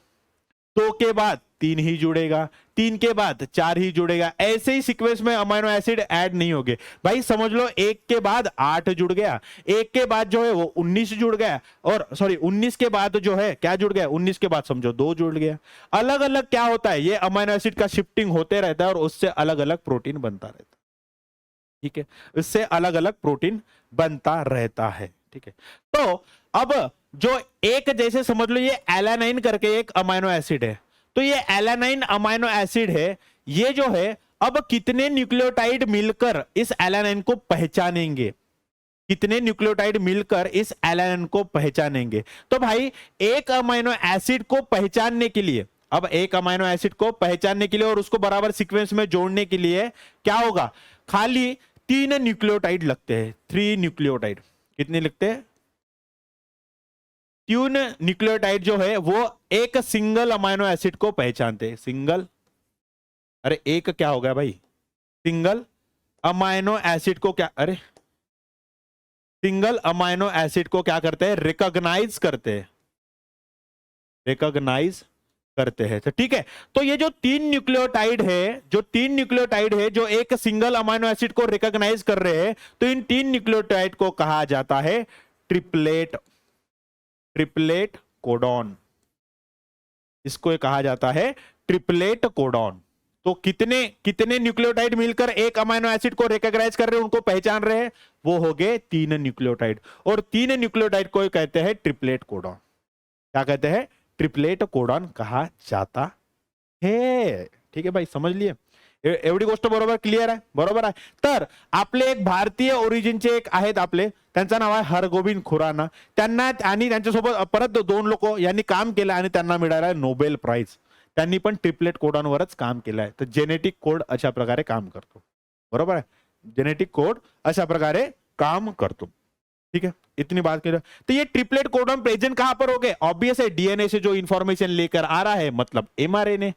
दो के बाद तीन ही जुड़ेगा, तीन के बाद चार ही जुड़ेगा, ऐसे ही सीक्वेंस में अमाइनो एसिड ऐड नहीं होंगे। भाई समझ लो एक के बाद 8 जुड़ गया, एक के बाद जो है वो 19 जुड़ गया, और सॉरी 19 के बाद जो है क्या जुड़ गया, 19 के बाद समझो 2 जुड़ गया। अलग अलग क्या होता है, ये अमाइनो एसिड का शिफ्टिंग होते रहता है और उससे अलग अलग प्रोटीन बनता रहता है। ठीक है, इससे अलग अलग प्रोटीन बनता रहता है। ठीक है, तो अब जो एक जैसे समझ लो ये एलानाइन करके एक अमाइनो एसिड है, तो ये एलानाइन अमाइनो एसिड है, ये जो है अब कितने न्यूक्लियोटाइड मिलकर इस एलानाइन को पहचानेंगे, कितने न्यूक्लियोटाइड मिलकर इस एलानाइन को पहचानेंगे। तो भाई एक अमाइनो एसिड को पहचानने के लिए, अब एक अमाइनो एसिड को पहचानने के लिए और उसको बराबर सीक्वेंस में जोड़ने के लिए क्या होगा, खाली 3 न्यूक्लियोटाइड लगते हैं, 3 न्यूक्लियोटाइड। कितने लगते हैं, 3 न्यूक्लियोटाइड जो है वो एक सिंगल अमाइनो एसिड को पहचानते हैं। सिंगल, अरे एक क्या हो गया भाई, सिंगल अमाइनो एसिड को क्या, अरे सिंगल अमाइनो एसिड को क्या करते हैं, रिकॉग्नाइज करते हैं, रिकॉग्नाइज करते हैं। तो ठीक है, तो ये जो 3 न्यूक्लियोटाइड है, जो 3 न्यूक्लियोटाइड है जो एक सिंगल अमाइनो एसिड को रिकॉग्नाइज कर रहे हैं, तो इन 3 न्यूक्लियोटाइड को कहा जाता है ट्रिपलेट, ट्रिपलेट कोडॉन। इसको कहा जाता है ट्रिपलेट कोडॉन। तो कितने कितने न्यूक्लियोटाइड मिलकर एक अमाइनो एसिड को रिकॉग्नाइज कर रहे हैं, उनको पहचान रहे हैं, वो हो गए 3 न्यूक्लियोटाइड, और 3 न्यूक्लियोटाइड को कहते हैं ट्रिपलेट कोडॉन। क्या कहते हैं, ट्रिपलेट कोडॉन कहा जाता है। ठीक है भाई, समझ लिए, एवढी गोष्ट बरोबर क्लिअर आहे, बरोबर आहे। तर आपले एक भारतीय ओरिजिनचे एक आहेत, आपले त्यांचं नाव आहे हरगोविंद खुराना, त्यांना आणि त्यांच्यासोबत परत 2 लोक यांनी काम केलं आणि त्यांना मिळाला नोबेल प्राइज। त्यांनी पण ट्रिपलेट कोडॉनवरच काम केलं आहे। तर जेनेटिक कोड अशा प्रकारे काम करतो, बरोबर आहे, जेनेटिक कोड अशा प्रकारे काम करतो। ठीक है, इतनी बात करें तो ये ट्रिपलेट कोडॉन प्रेजेंट कहां पर हो गए, ऑब्वियस है डीएनए से जो इंफॉर्मेशन लेकर आ रहा है, मतलब एमआरएनए,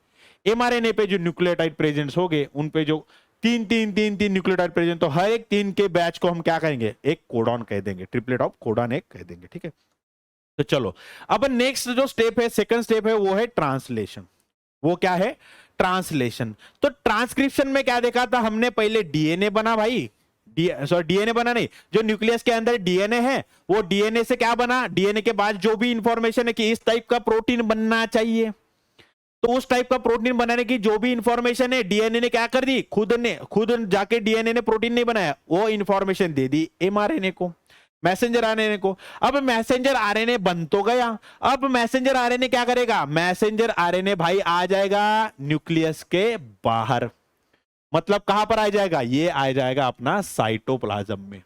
एमआरएनए पे जो न्यूक्लियोटाइड प्रेजेंट हो गए, उन पे जो 3 न्यूक्लियोटाइड प्रेजेंट, तो हर एक 3 के बैच को हम क्या कहेंगे, एक कोडॉन कह देंगे, ट्रिपलेट ऑफ कोडॉन एक कह देंगे। ठीक है, तो चलो अब नेक्स्ट जो स्टेप है, सेकंड स्टेप है, वो है ट्रांसलेशन। वो क्या है, ट्रांसलेशन। तो ट्रांसक्रिप्शन में क्या देखा था हमने, पहले डीएनए बना भाई, डीएनए बना नहीं, जो न्यूक्लियस के अंदर डीएनए है, वो डीएनए से क्या बना, डीएनए के बाद जो भी इंफॉर्मेशन है कि इस टाइप का प्रोटीन बनना चाहिए, तो उस टाइप का प्रोटीन बनाने की जो भी इंफॉर्मेशन है डीएनए ने क्या कर दी, खुद जाके डीएनए ने प्रोटीन नहीं बनाया, वो इंफॉर्मेशन दे दी एमआरएनए को, मैसेंजर आरएनए को। अब मैसेंजर आरएनए बन तो गया, अब मैसेंजर आरएनए क्या करेगा, मैसेंजर आरएनए भाई आ जाएगा न्यूक्लियस के बाहर, मतलब कहां पर आ जाएगा, ये आ जाएगा अपना साइटोप्लाज्म में,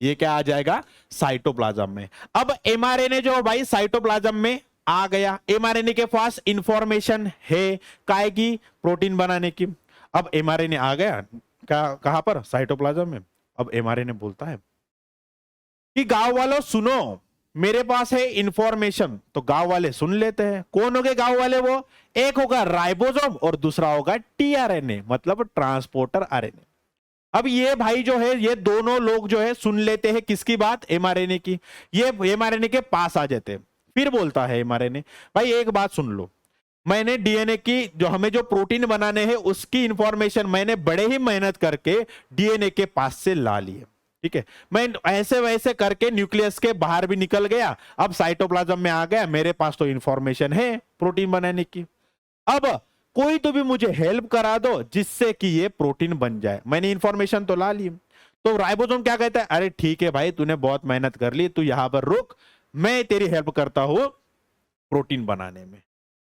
ये क्या आ जाएगा, साइटोप्लाज्म में। अब एमआरएनए जो भाई साइटोप्लाज्म में आ गया, एमआरएनए के पास इंफॉर्मेशन है काय की, प्रोटीन बनाने की। अब एमआरएनए आ गया कहां पर, साइटोप्लाज्म में। अब एमआरएनए बोलता है कि गांव वालों सुनो, मेरे पास है इंफॉर्मेशन। तो गांव वाले सुन लेते हैं। कौन हो गए गांव वाले, वो एक होगा राइबोसोम और दूसरा होगा टीआरएनए, मतलब ट्रांसपोर्टर आरएनए। अब ये भाई जो है, ये दोनों लोग जो है सुन लेते हैं किसकी बात, एमआरएनए की। ये एमआरएनए के पास आ जाते हैं, फिर बोलता है एमआरएनए, भाई एक बात सुन लो, मैंने डीएनए की जो हमें जो प्रोटीन बनाने हैं उसकी इंफॉर्मेशन मैंने बड़े ही मेहनत करके डीएनए के पास से ला ली है। ठीक है, मैं ऐसे वैसे करके न्यूक्लियस के बाहर भी निकल गया, अब साइटोप्लाज्म में आ गया, मेरे पास तो इंफॉर्मेशन है प्रोटीन बनाने की। अब कोई तो भी मुझे हेल्प करा दो जिससे कि ये प्रोटीन बन जाए, मैंने इंफॉर्मेशन तो ला ली। तो राइबोसोम क्या कहता है, अरे ठीक है भाई, तूने बहुत मेहनत कर ली, तू यहां पर रुक, मैं तेरी हेल्प करता हूं प्रोटीन बनाने में।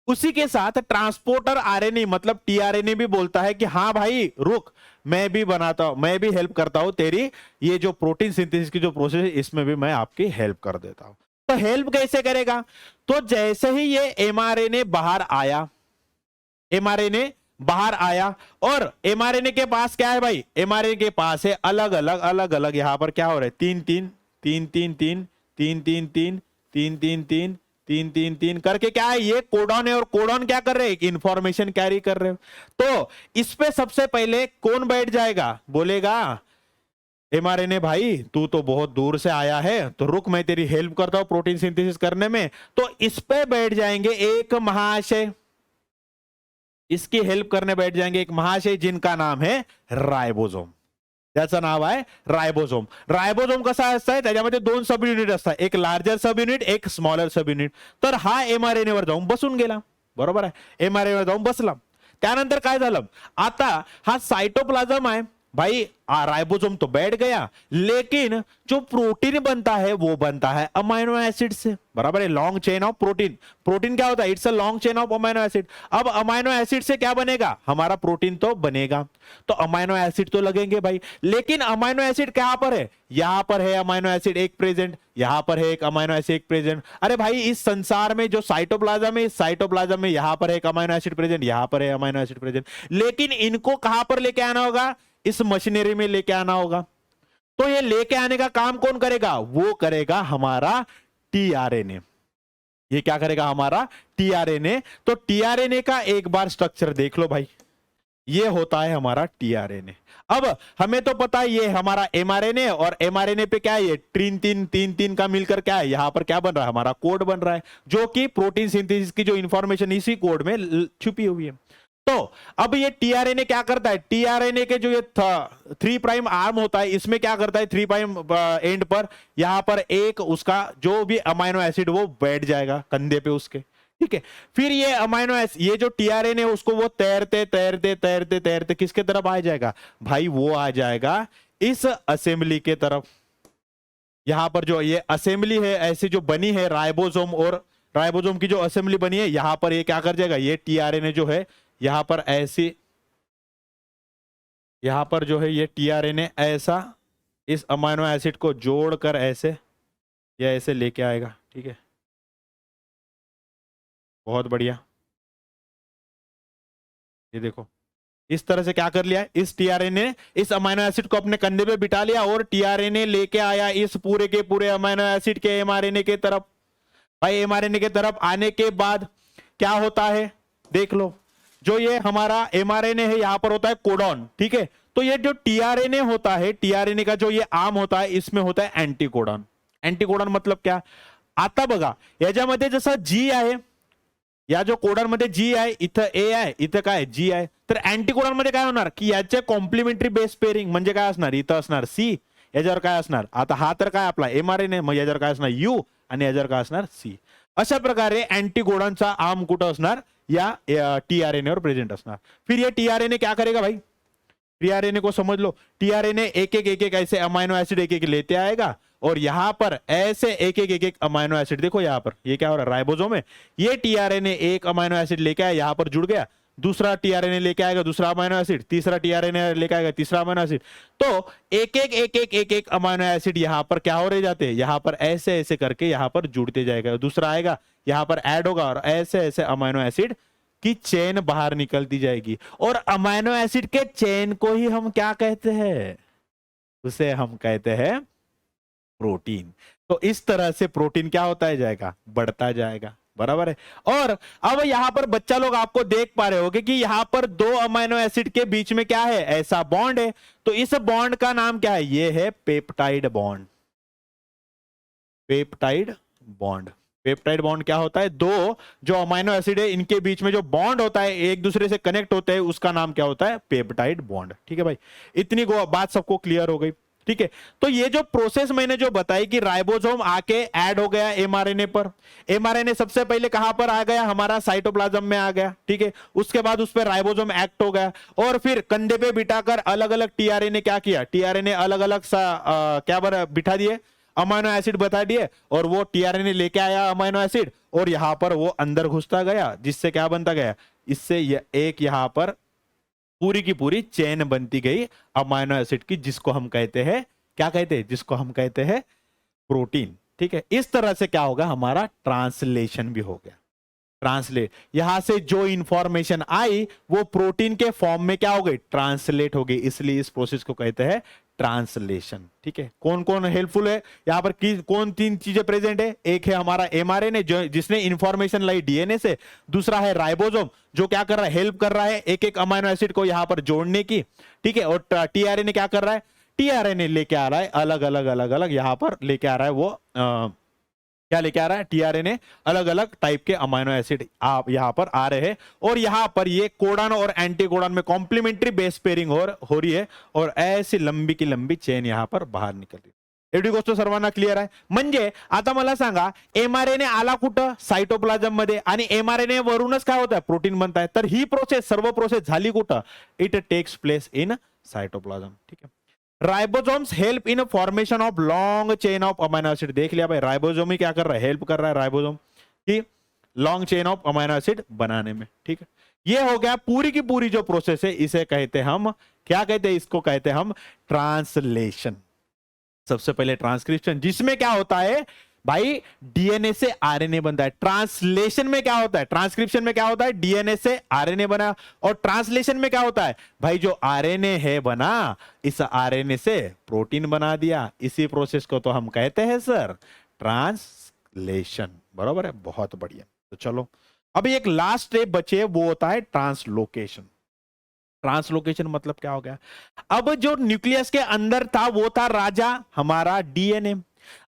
उसी के साथ ट्रांसपोर्टर आरएनए मतलब टीआरएनए भी बोलता है कि हाँ भाई रुक, मैं भी बनाता हूं, मैं भी हेल्प करता हूं तेरी ये जो प्रोटीन सिंथेसिस की जो प्रोसेस है इसमें भी मैं आपकी हेल्प कर देता हूं। तो हेल्प कैसे करेगा? तो जैसे ही ये एमआरएनए बाहर आया, एमआरएनए बाहर आया और एमआरएनए के पास क्या है भाई? एमआरएनए के पास है अलग अलग यहां पर क्या हो रहा है? तीन तीन तीन तीन तीन तीन तीन तीन तीन तीन तीन तीन तीन तीन करके क्या है? ये कोडॉन है और कोडॉन क्या कर रहे हैं? इंफॉर्मेशन कैरी कर रहे हो। तो इस पे सबसे पहले कौन बैठ जाएगा? बोलेगा एमआरएनए भाई तू तो बहुत दूर से आया है, तो रुक मैं तेरी हेल्प करता हूं प्रोटीन सिंथेसिस करने में। तो इस पे बैठ जाएंगे एक महाशय, इसकी हेल्प करने बैठ जाएंगे एक महाशय जिनका नाम है रायबोसोम। त्याचं नाव आहे रायबोसोम। रायबोसोम कसा असतंय? त्याच्यामध्ये दोन सब युनिट असतात, एक लार्जर सब युनिट, एक स्मॉलर सब युनिट। तर हा एमआरएनए वर जाऊन बसून गेला, बरोबर आहे, एमआरएनए वर जाऊन बसला। त्यानंतर काय झालं? आता हा साइटोप्लाज्म आहे भाई, राइबोसोम तो बैठ गया, लेकिन जो प्रोटीन बनता है वो बनता है अमाइनो एसिड से, बराबर है, long chain of protein. Protein क्या होता है? It's a long chain of amino acid. अब अमाइनो एसिड से क्या बनेगा? हमारा प्रोटीन तो बनेगा, तो अमाइनो एसिड तो लगेंगे भाई, लेकिन अमाइनो एसिड कहां पर है? यहां पर है अमाइनो एसिड एक प्रेजेंट, यहां पर है एक अमाइनो एसिड एक प्रेजेंट। अरे भाई इस संसार में जो साइटोप्लाज्म है, इस साइटोप्लाज्म में यहां पर है एक अमाइनो एसिड प्रेजेंट, यहां पर है अमाइनो एसिड प्रेजेंट, लेकिन इनको कहां पर लेके आना होगा? इस मशीनरी में लेके आना होगा। तो ये लेके आने का काम कौन करेगा? वो करेगा हमारा टीआरएनए। ये क्या करेगा? हमारा टीआरएनए। तो टीआरएनए का एक बार स्ट्रक्चर देख लो भाई, ये होता है हमारा टीआरएनए। अब हमें तो पता है ये हमारा एमआरएनए, और एमआरएनए पे क्या है? ये तीन तीन का मिलकर क्या है? यहां पर क्या बन रहा है? हमारा कोड बन रहा है, जो कि प्रोटीन सिंथेसिस की जो इंफॉर्मेशन इसी कोड में छुपी हुई है। तो अब ये टीआरएनए क्या करता है? टीआरएनए के जो ये 3 प्राइम आर्म होता है, इसमें क्या करता है? 3 प्राइम एंड पर यहां पर एक उसका जो भी अमाइनो एसिड वो बैठ जाएगा कंधे पे उसके, ठीक है। फिर ये अमाइनो एसिड, ये जो टीआरएनए उसको वो तैरते तैरते तैरते तैरते किसके तरफ आ जाएगा भाई? वो आ जाएगा इस असेंबली के तरफ। यहां पर जो ये असेंबली है ऐसी जो बनी है राइबोसोम, और राइबोसोम की जो असेंबली बनी है, यहां पर ये क्या कर जाएगा? ये टीआरएनए जो है यहां पर ऐसी, यहां पर जो है ये टीआरएनए ऐसा इस अमाइनो एसिड को जोड़कर ऐसे या ऐसे लेके आएगा, ठीक है। बहुत बढ़िया, ये देखो इस तरह से क्या कर लिया, इस टीआरएनए इस अमाइनो एसिड को अपने कंधे पे बिठा लिया और टीआरएनए लेके आया इस पूरे के पूरे अमाइनो एसिड के एमआरएनए के तरफ। भाई एमआरएनए के तरफ आने के बाद क्या होता है देख लो, जो ये हमारा एमआरएनए है यहां पर होता है कोडॉन, ठीक है। तो ये जो टीआरएनए होता है, टीआरएनए का जो ये आर्म होता है, इसमें होता है एंटीकोडॉन। एंटीकोडॉन मतलब क्या? आता बघा याच्यामध्ये जसं जी आहे, या जो कोडॉन मध्ये जी आहे, इथं ए आहे, इथं काय जी आहे, तर अँटीकोडॉन मध्ये काय होणार की याचे कॉम्प्लिमेंटरी बेस पेअरिंग म्हणजे काय असणार? इथं असणार सी, याच्यावर काय असणार? आता हा तर काय आपला एमआरएनए, मग याच्यावर काय असणार? यू, आणि याच्यावर काय असणार? सी। अशा प्रकारे अँटीकोडॉनचा आर्म कुठं असणार? या टीआरएनए और प्रेजेंट असणार। फिर ये टीआरएनए क्या करेगा भाई? टीआरएनए को समझ लो, टीआरएनए एक एक ऐसे अमाइनो एसिड एक एक लेते आएगा, और यहां पर ऐसे एक एक अमाइनो एसिड, देखो यहां पर ये क्या हो रहा है? राइबोसोम है, ये टीआरएनए एक अमाइनो एसिड लेके आया, यहां पर जुड़ गया, दूसरा टीआरएनए लेके आएगा दूसरा अमाइनो एसिड, तीसरा टीआरएनए लेके आएगा तीसरा अमाइनो एसिड। तो एक अमाइनो एसिड यहां पर क्या हो रहे जाते हैं? यहां पर ऐसे ऐसे करके यहां पर जुड़ते जाएगा, दूसरा आएगा यहां पर ऐड होगा, और ऐसे ऐसे अमाइनो एसिड की चेन बाहर निकलती जाएगी। और अमाइनो एसिड के चेन को ही हम क्या कहते हैं? उसे हम कहते हैं प्रोटीन। तो इस तरह से प्रोटीन क्या होता है जाएगा? बढ़ता जाएगा, बराबर है। और अब यहां पर बच्चा लोग आपको देख पा रहे होगे कि यहां पर दो अमाइनो एसिड के बीच में क्या है? ऐसा बॉन्ड है। तो इस बॉन्ड का नाम क्या है? ये है peptide bond. Peptide bond, peptide bond क्या होता है? दो जो अमाइनो एसिड है इनके बीच में जो बॉन्ड होता है, एक दूसरे से कनेक्ट होते हैं, उसका नाम क्या होता है? पेप्टाइड बॉन्ड, ठीक है भाई। इतनी बात सबको क्लियर हो गई, ठीक है। तो ये जो प्रोसेस मैंने जो बताई कि राइबोसोम आके ऐड हो गया एमआरएनए पर, एमआरएनए सबसे पहले कहां पर आ गया? हमारा साइटोप्लाज्म में आ गया, ठीक है। उसके बाद उस पर राइबोसोम एक्ट हो गया, और फिर कंधे पे बिठाकर अलग अलग टीआरएनए क्या किया? टीआरएनए अलग अलग क्या बिठा दिए? अमाइनो एसिड बता दिए, और वो टीआरएनए लेके आया अमाइनो एसिड, और यहां पर वो अंदर घुसता गया, जिससे क्या बनता गया, इससे एक यहां पर पूरी की पूरी चेन बनती गई अमाइनो एसिड की, जिसको हम कहते हैं, क्या कहते हैं, जिसको हम कहते हैं प्रोटीन। ठीक है, इस तरह से क्या होगा, हमारा ट्रांसलेशन भी हो गया। ट्रांसलेट, यहां से जो इंफॉर्मेशन आई वो प्रोटीन के फॉर्म में क्या हो गई, ट्रांसलेट हो गई, इसलिए इस प्रोसेस को कहते हैं ट्रांसलेशन। ठीक है, कौन कौन हेल्पफुल है यहां पर, कौन तीन चीजें प्रेजेंट है, एक है हमारा एमआरएनए जो जिसने इंफॉर्मेशन लाई डीएनए से, दूसरा है राइबोसोम जो क्या कर रहा है, हेल्प कर रहा है एक एक अमाइनो एसिड को यहां पर जोड़ने की। ठीक है, और टीआरएनए क्या कर रहा है, टीआरएनए लेके आ रहा है अलग अलग अलग अलग यहां पर लेके आ रहा है वो क्या लेके आ रहा है, टीआरएनए अलग अलग टाइप के अमाइनो एसिड आप यहां पर आ रहे हैं, और यहां पर ये कोडॉन और एंटी कोडॉन में कॉम्प्लीमेंट्री बेस पेयरिंग हो रही है, और ऐसी लंबी की लंबी चेन यहां पर बाहर निकल रही है। एवढी गोष्ट सर्वांना क्लिअर आहे। म्हणजे आता मला सांगा, एमआरएनए आला कुठं, सायटोप्लाझम मध्ये, आणि एमआरएनए वरूनच काय होत आहे, प्रोटीन बनत आहे। तर ही प्रोसेस, सर्व प्रोसेस झाली कुठं, it takes place in cytoplasm. ठीक है, ribosomes help in formation of long chain of amino acid. देख लिया भाई, राइबोसोम ही क्या कर रहा है, हेल्प कर रहा है राइबोसोम की long chain of amino acid बनाने में। ठीक है, ये हो गया पूरी की पूरी जो प्रोसेस है, इसे कहते हम, क्या कहते हैं, इसको कहते हम ट्रांसलेशन। सबसे पहले ट्रांसक्रिप्शन, जिसमें क्या होता है भाई, डीएनए से आरएनए बनता है। ट्रांसलेशन में क्या होता है, ट्रांसक्रिप्शन में क्या होता है, डीएनए से आरएनए बना, और ट्रांसलेशन में क्या होता है भाई, जो आरएनए है बना, इस आरएनए से प्रोटीन बना दिया। इसी प्रोसेस को तो हम कहते हैं सर ट्रांसलेशन। बराबर है, बहुत बढ़िया। तो चलो अभी एक लास्ट स्टेप बचे, वो होता है ट्रांसलोकेशन। ट्रांसलोकेशन मतलब क्या हो गया, अब जो न्यूक्लियस के अंदर था वो था राजा हमारा डीएनए।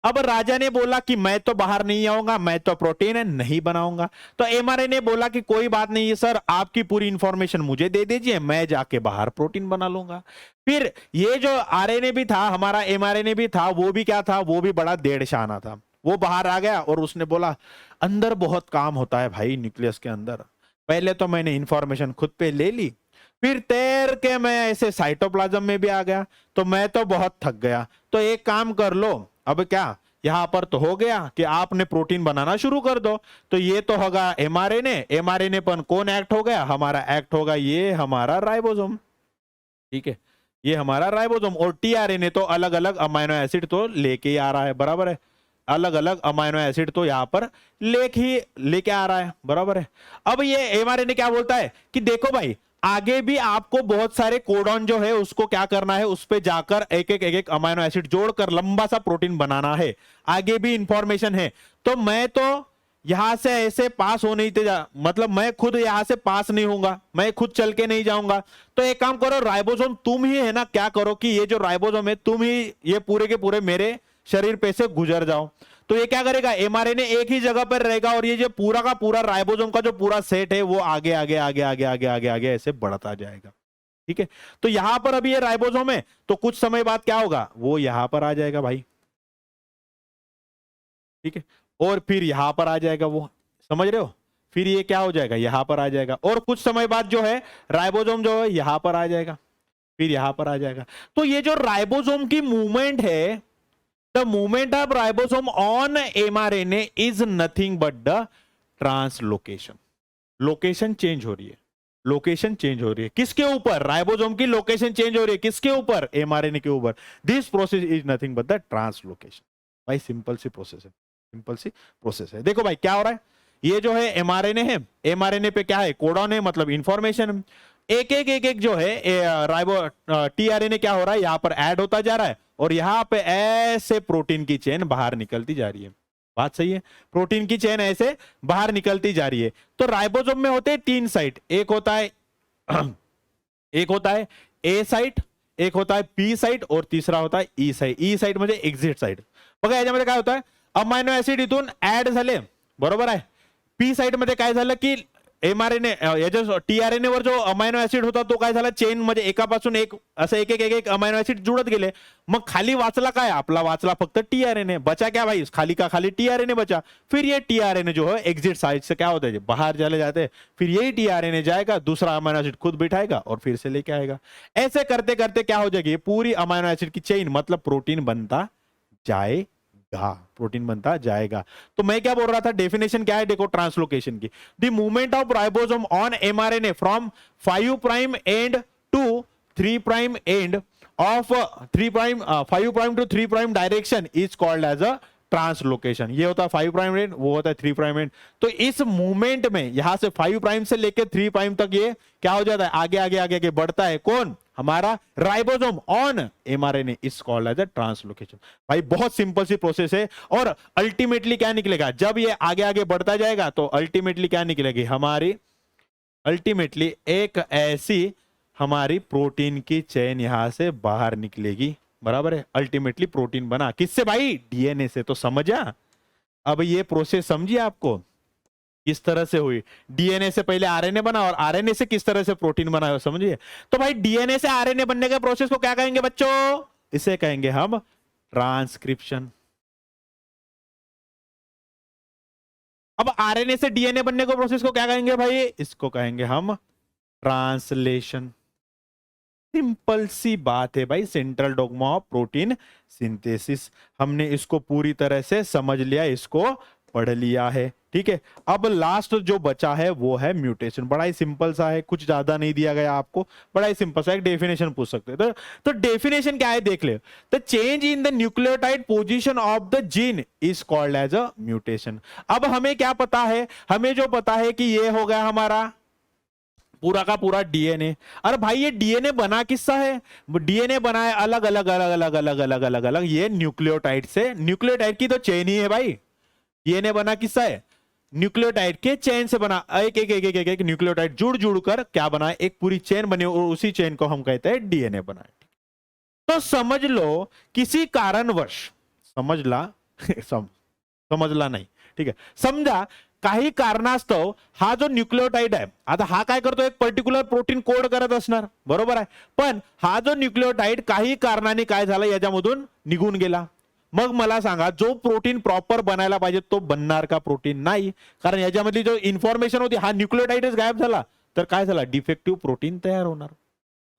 अब राजा ने बोला कि मैं तो बाहर नहीं आऊंगा, मैं तो प्रोटीन नहीं बनाऊंगा। तो एमआरएनए बोला कि कोई बात नहीं है सर, आपकी पूरी इंफॉर्मेशन मुझे दे दीजिए, मैं जाके बाहर प्रोटीन बना लूंगा। फिर ये जो आरएनए भी था हमारा, एमआरएनए भी था, वो भी क्या था, वो भी बड़ा देड़शाना था। वो बाहर आ गया और उसने बोला अंदर बहुत काम होता है भाई न्यूक्लियस के अंदर, पहले तो मैंने इंफॉर्मेशन खुद पे ले ली, फिर तैर के मैं ऐसे साइटोप्लाज्म में भी आ गया, तो मैं तो बहुत थक गया। तो एक काम कर लो, अब क्या यहां पर तो हो गया कि आपने प्रोटीन बनाना शुरू कर दो। तो ये तो होगा एमआरएनए, एमआरएनए पर कौन एक्ट हो गया, हमारा एक्ट होगा ये हमारा राइबोसोम। ठीक है, ये हमारा राइबोसोम, और टीआरएनए तो अलग अलग अमाइनो एसिड तो लेके ही आ रहा है। बराबर है, अलग अलग अमाइनो एसिड तो यहां पर लेके आ रहा है। बराबर है। अब ये एमआरएनए क्या बोलता है कि देखो भाई, आगे भी आपको बहुत सारे कोडॉन जो है उसको क्या करना है, उस पे जाकर एक एक अमाइनो एसिड जोड़कर लंबा सा प्रोटीन बनाना है, आगे भी इंफॉर्मेशन है। तो मैं तो यहां से ऐसे पास हो नहीं थे, मतलब मैं खुद यहां से पास नहीं होऊंगा, मैं खुद चल के नहीं जाऊंगा। तो एक काम करो, राइबोसोम तुम ही है ना, क्या करो कि ये जो राइबोसोम है तुम ही ये पूरे के पूरे मेरे शरीर पे से गुजर जाओ। तो ये क्या करेगा, एमआरएनए एक ही जगह पर रहेगा, और ये जो पूरा का पूरा राइबोसोम का जो पूरा सेट है वो आगे आगे आगे आगे आगे आगे आगे ऐसे बढ़ता जाएगा। ठीक है, तो यहां पर अभी ये राइबोसोम है, तो कुछ समय बाद क्या होगा, वो यहां पर आ जाएगा भाई। ठीक है, और फिर यहां पर आ जाएगा वो, समझ रहे हो, फिर ये क्या हो जाएगा, यहां पर आ जाएगा, और कुछ समय बाद जो है राइबोसोम जो है यहां पर आ जाएगा, फिर यहां पर आ जाएगा। तो ये जो राइबोसोम की मूवमेंट है, the movement of ribosome on mRNA is nothing but the translocation। Location change हो रही है, लोकेशन चेंज हो रही है किसके ऊपर, राइबोसोम की लोकेशन चेंज हो रही है किसके ऊपर, एमआरएनए के ऊपर। This process is nothing but the translocation. भाई सिंपल सी प्रोसेस है, सिंपल सी प्रोसेस है। देखो भाई क्या हो रहा है, ये जो है एमआरएनए है, एमआरएनए पे क्या है, कोडॉन है, मतलब इंफॉर्मेशन। एक एक जो है टीआरएनए क्या हो रहा है, यहां पर ऐड होता जा रहा है, और यहां पे ऐसे प्रोटीन की चेन बाहर निकलती जा रही है। बात सही है, प्रोटीन की चेन ऐसे बाहर निकलती जा रही है। तो राइबोसोम में होते हैं तीन साइट, एक होता है एक होता है ए साइट, एक होता है पी साइट, और तीसरा होता है ई साइट। ई साइट म्हणजे एक्झिट साइट। बघा याच्यामध्ये काय होतं आहे, अमायनो ऍसिड इथून ऍड झाले, बरोबर आहे। पी साइट मध्ये काय झालं की एमआरएनए याच्या टीआरएनए वर जो अमायनो ऍसिड होता तो काय झाला, चेन मध्ये एकापासून एक असं एक एक अमायनो ऍसिड जुळत गेले। मग खाली वाचला काय, आपला वाचला फक्त टीआरएनए, बचा क्या भाई, खाली का खाली टीआरएनए बचा। फिर ये टीआरएनए जो है एग्जिट साइड से क्या होता है, बाहर चले जाते हैं, फिर यही टीआरएनए जाएगा, दूसरा अमाइनो एसिड खुद बिठाएगा और फिर से लेके आएगा। ऐसे करते करते क्या हो जाएगी, पूरी अमाइनो एसिड की चेन मतलब प्रोटीन बनता जाएगा। प्रोटीन बनता जाएगा। तो मैं क्या बोल रहा था, डेफिनेशन क्या है, देखो ट्रांसलोकेशन की, the movement of ribosome on mRNA from 5 prime end to 3 prime end of 5 prime to 3 prime direction is called as a translocation. ये होता है 5 प्राइम एंड, वो होता है 3 प्राइम एंड। तो इस मूवमेंट में यहां से 5 प्राइम से लेकर 3 प्राइम तक ये क्या हो जाता है, आगे आगे आगे आगे बढ़ता है। कौन, हमारा ribosome on mRNA is called as a translocation. भाई बहुत सिंपल सी प्रोसेस है। और अल्टीमेटली क्या निकलेगा, जब ये आगे आगे बढ़ता जाएगा तो अल्टीमेटली क्या निकलेगी हमारी, अल्टीमेटली एक ऐसी हमारी प्रोटीन की चेन यहां से बाहर निकलेगी, बराबर है। अल्टीमेटली प्रोटीन बना किससे भाई, डीएनए से। तो समझा, अब ये प्रोसेस समझिए आपको किस तरह से हुई। डीएनए से पहले आरएनए बना और आरएनए से किस तरह से प्रोटीन बना है, समझिए। तो भाई डीएनए से आरएनए बनने के प्रोसेस को क्या कहेंगे बच्चों, इसे कहेंगे हम ट्रांसक्रिप्शन। अब आरएनए से डीएनए बनने को प्रोसेस को क्या कहेंगे भाई, इसको कहेंगे हम ट्रांसलेशन। सिंपल सी बात है भाई, central dogma of protein synthesis. हमने इसको पूरी तरह से समझ लिया, इसको पढ़ लिया है, ठीक है। अब लास्ट जो बचा है वो है म्यूटेशन। बड़ा ही सिंपल सा है, कुछ ज्यादा नहीं दिया गया आपको, बड़ा ही सिंपल सा एक डेफिनेशन पूछ सकते हैं। तो डेफिनेशन क्या है देख ले, the change in the nucleotide position of the gene is called as a mutation. अब हमें क्या पता है, हमें जो पता है कि ये हो गया हमारा पूरा का पूरा डीएनए। अरे भाई ये डीएनए बना किससा है, डीएनए बना है अलग अलग अलग अलग अलग अलग अलग अलग ये न्यूक्लियोटाइड से। न्यूक्लियोटाइड की तो चेन ही है भाई, डीएनए बना किससा है, न्यूक्लियोटाइड के चेन से बना। एक एक एक एक एक, एक न्यूक्लियोटाइड जुड़ जुड़ कर क्या बना है, एक पूरी चेन बनी और उसी चेन को हम कहते हैं डीएनए बना है। तो समझ लो किसी कारणवश, समझला समझला नाही, ठीक आहे, समजा काही कारणास्तव हा जो न्यूक्लियोटाइड आहे, आता हा काय करतो, एक पर्टिक्युलर प्रोटीन कोड करत असणार, बरोबर आहे। पण हा जो न्यूक्लियोटाइड काही कारणाने काय झालं, याच्यामधून निघून गेला। मग मला सांगा, जो प्रोटीन प्रॉपर बनायला पाहिजे तो बनणार का, प्रोटीन नाही, कारण याच्यामधली जो इन्फॉर्मेशन होती, हा न्यूक्लियोटाइडच गायब झाला, तर काय झाला, डिफेक्टिव्ह प्रोटीन तयार होणार,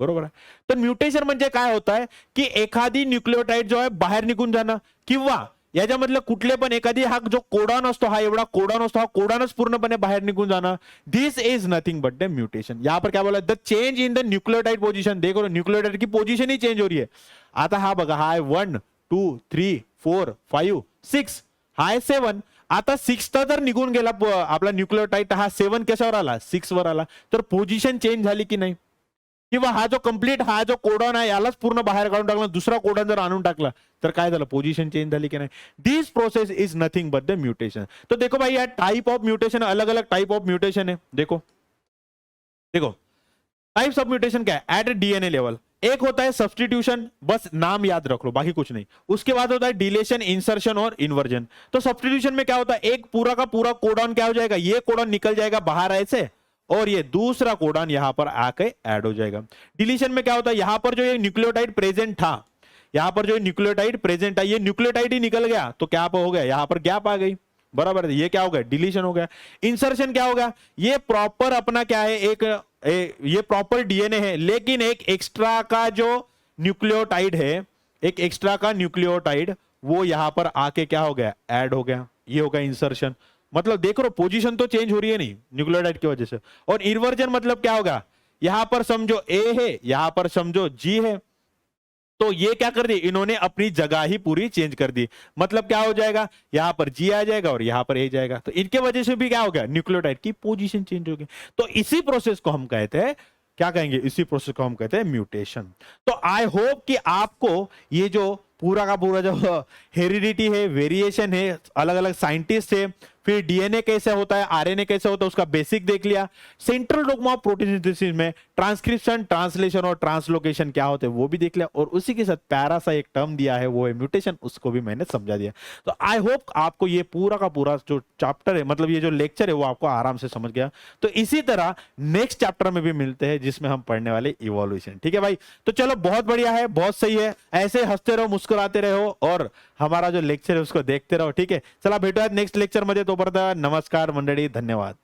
बरोबर आहे। तर म्युटेशन म्हणजे काय होत आहे की एखादी न्यूक्लियोटाइड जो आहे बाहेर निघून जाणं, किंवा याच्यामधलं कुठले पण एखादी हा जो कोडॉन असतो, हा एवढा कोडॉन असतो, हा कोडॉनच पूर्णपणे बाहेर निघून जाणं, this is nothing but the mutation. यहां पर क्या बोला, the change in the nucleotide position. देखो न्यूक्लियोटाइड की पोजीशन ही चेंज हो रही है। आता हा बघा, हा आहे 1 2 3 4 5 6, हा आहे 7। आता 6 जर निघून गेला आपला न्यूक्लियोटाइड, हा 7 कशावर आला, 6 वर आला, तर पोझिशन चेंज झाली की नाही, किंवा हा जो कंप्लीट हा जो कोडॉन आहे यालाच पूर्ण बाहेर काढून टाकला, दुसरा कोडॉन जर आणून टाकला तर काय झालं, पोजीशन चेंज झाली की नाही। This process is nothing but the mutation. तो देखो भाई, यार टाइप ऑफ म्यूटेशन, अलग अलग टाइप ऑफ म्यूटेशन है। देखो देखो टाइप्स ऑफ म्यूटेशन क्या है, एट डीएनए लेवल। एक होता है सब्स्टिट्यूशन, बस नाम याद रख लो, बाकी कुछ नहीं। उसके बाद होता है डिलेशन, इंसर्शन और इन्वर्जन। तो सब्स्टिट्यूशन में क्या होता है, एक पूरा का पूरा कोडॉन क्या हो जाएगा, ये कोडॉन निकल जाएगा बाहर ऐसे, और ये दूसरा कोडॉन यहां पर आके ऐड हो जाएगा। डिलीशन में क्या होता है, यहां पर जो ये न्यूक्लियोटाइड प्रेजेंट था, यहां पर जो न्यूक्लियोटाइड प्रेजेंट था, ये न्यूक्लियोटाइड ही निकल गया, तो क्या हो गया, यहां पर गैप आ गई, बराबर, ये क्या हो गया, डिलीशन हो गया। इंसर्शन क्या हो गया, ये प्रॉपर अपना क्या है, ये प्रॉपर डीएनए है, लेकिन एक एक्स्ट्रा का जो न्यूक्लियोटाइड है, एक एक्स्ट्रा का न्यूक्लियोटाइड वो यहां पर आके क्या हो गया, ऐड हो गया, ये हो गया इंसर्शन। मतलब देख लो पोजीशन तो चेंज हो रही है नहीं न्यूक्लियोटाइड की वजह से। और इन्वर्जन मतलब क्या होगा, यहां पर समझो ए है, यहां पर समझो जी है, तो ये क्या कर दी, इन्होंने अपनी जगह ही पूरी चेंज कर दी। मतलब क्या हो जाएगा, यहां पर जी आ जाएगा और यहां पर ए जाएगा, तो इनके वजह से भी क्या हो गया, न्यूक्लियोटाइड की पोजीशन चेंज हो गई। तो इसी प्रोसेस को हम कहते हैं, क्या कहेंगे, इसी प्रोसेस को हम कहते हैं म्यूटेशन। तो आई होप कि आपको ये जो पूरा का पूरा जो हेरिडिटी है, वेरिएशन है, अलग अलग साइंटिस्ट है, फिर डीएनए कैसे होता है, आरएनए कैसे होता है, उसका बेसिक देख लिया। Central dogma of protein synthesis में ट्रांसक्रिप्शन, ट्रांसलेशन और ट्रांसलोकेशन क्या होते हैं वो भी देख लिया, और उसी के साथ प्यारा सा एक टर्म दिया है वो है म्यूटेशन, उसको भी मैंने समझा दिया। तो आई होप आपको ये पूरा का पूरा जो चैप्टर है, मतलब ये जो लेक्चर है वो आपको आराम से समझ गया। तो इसी तरह नेक्स्ट चैप्टर में भी मिलते हैं जिसमें हम पढ़ने वाले इवोल्यूशन, ठीक है भाई। तो चलो बहुत बढ़िया है, बहुत सही है, ऐसे हंसते रहो, मुस्कुराते रहो और हमारा जो लेक्चर है उसको देखते रहो, ठीक है। चला भेटूयात नेक्स्ट लेक्चर मध्ये, तोपर्यंत नमस्कार मंडळी, धन्यवाद।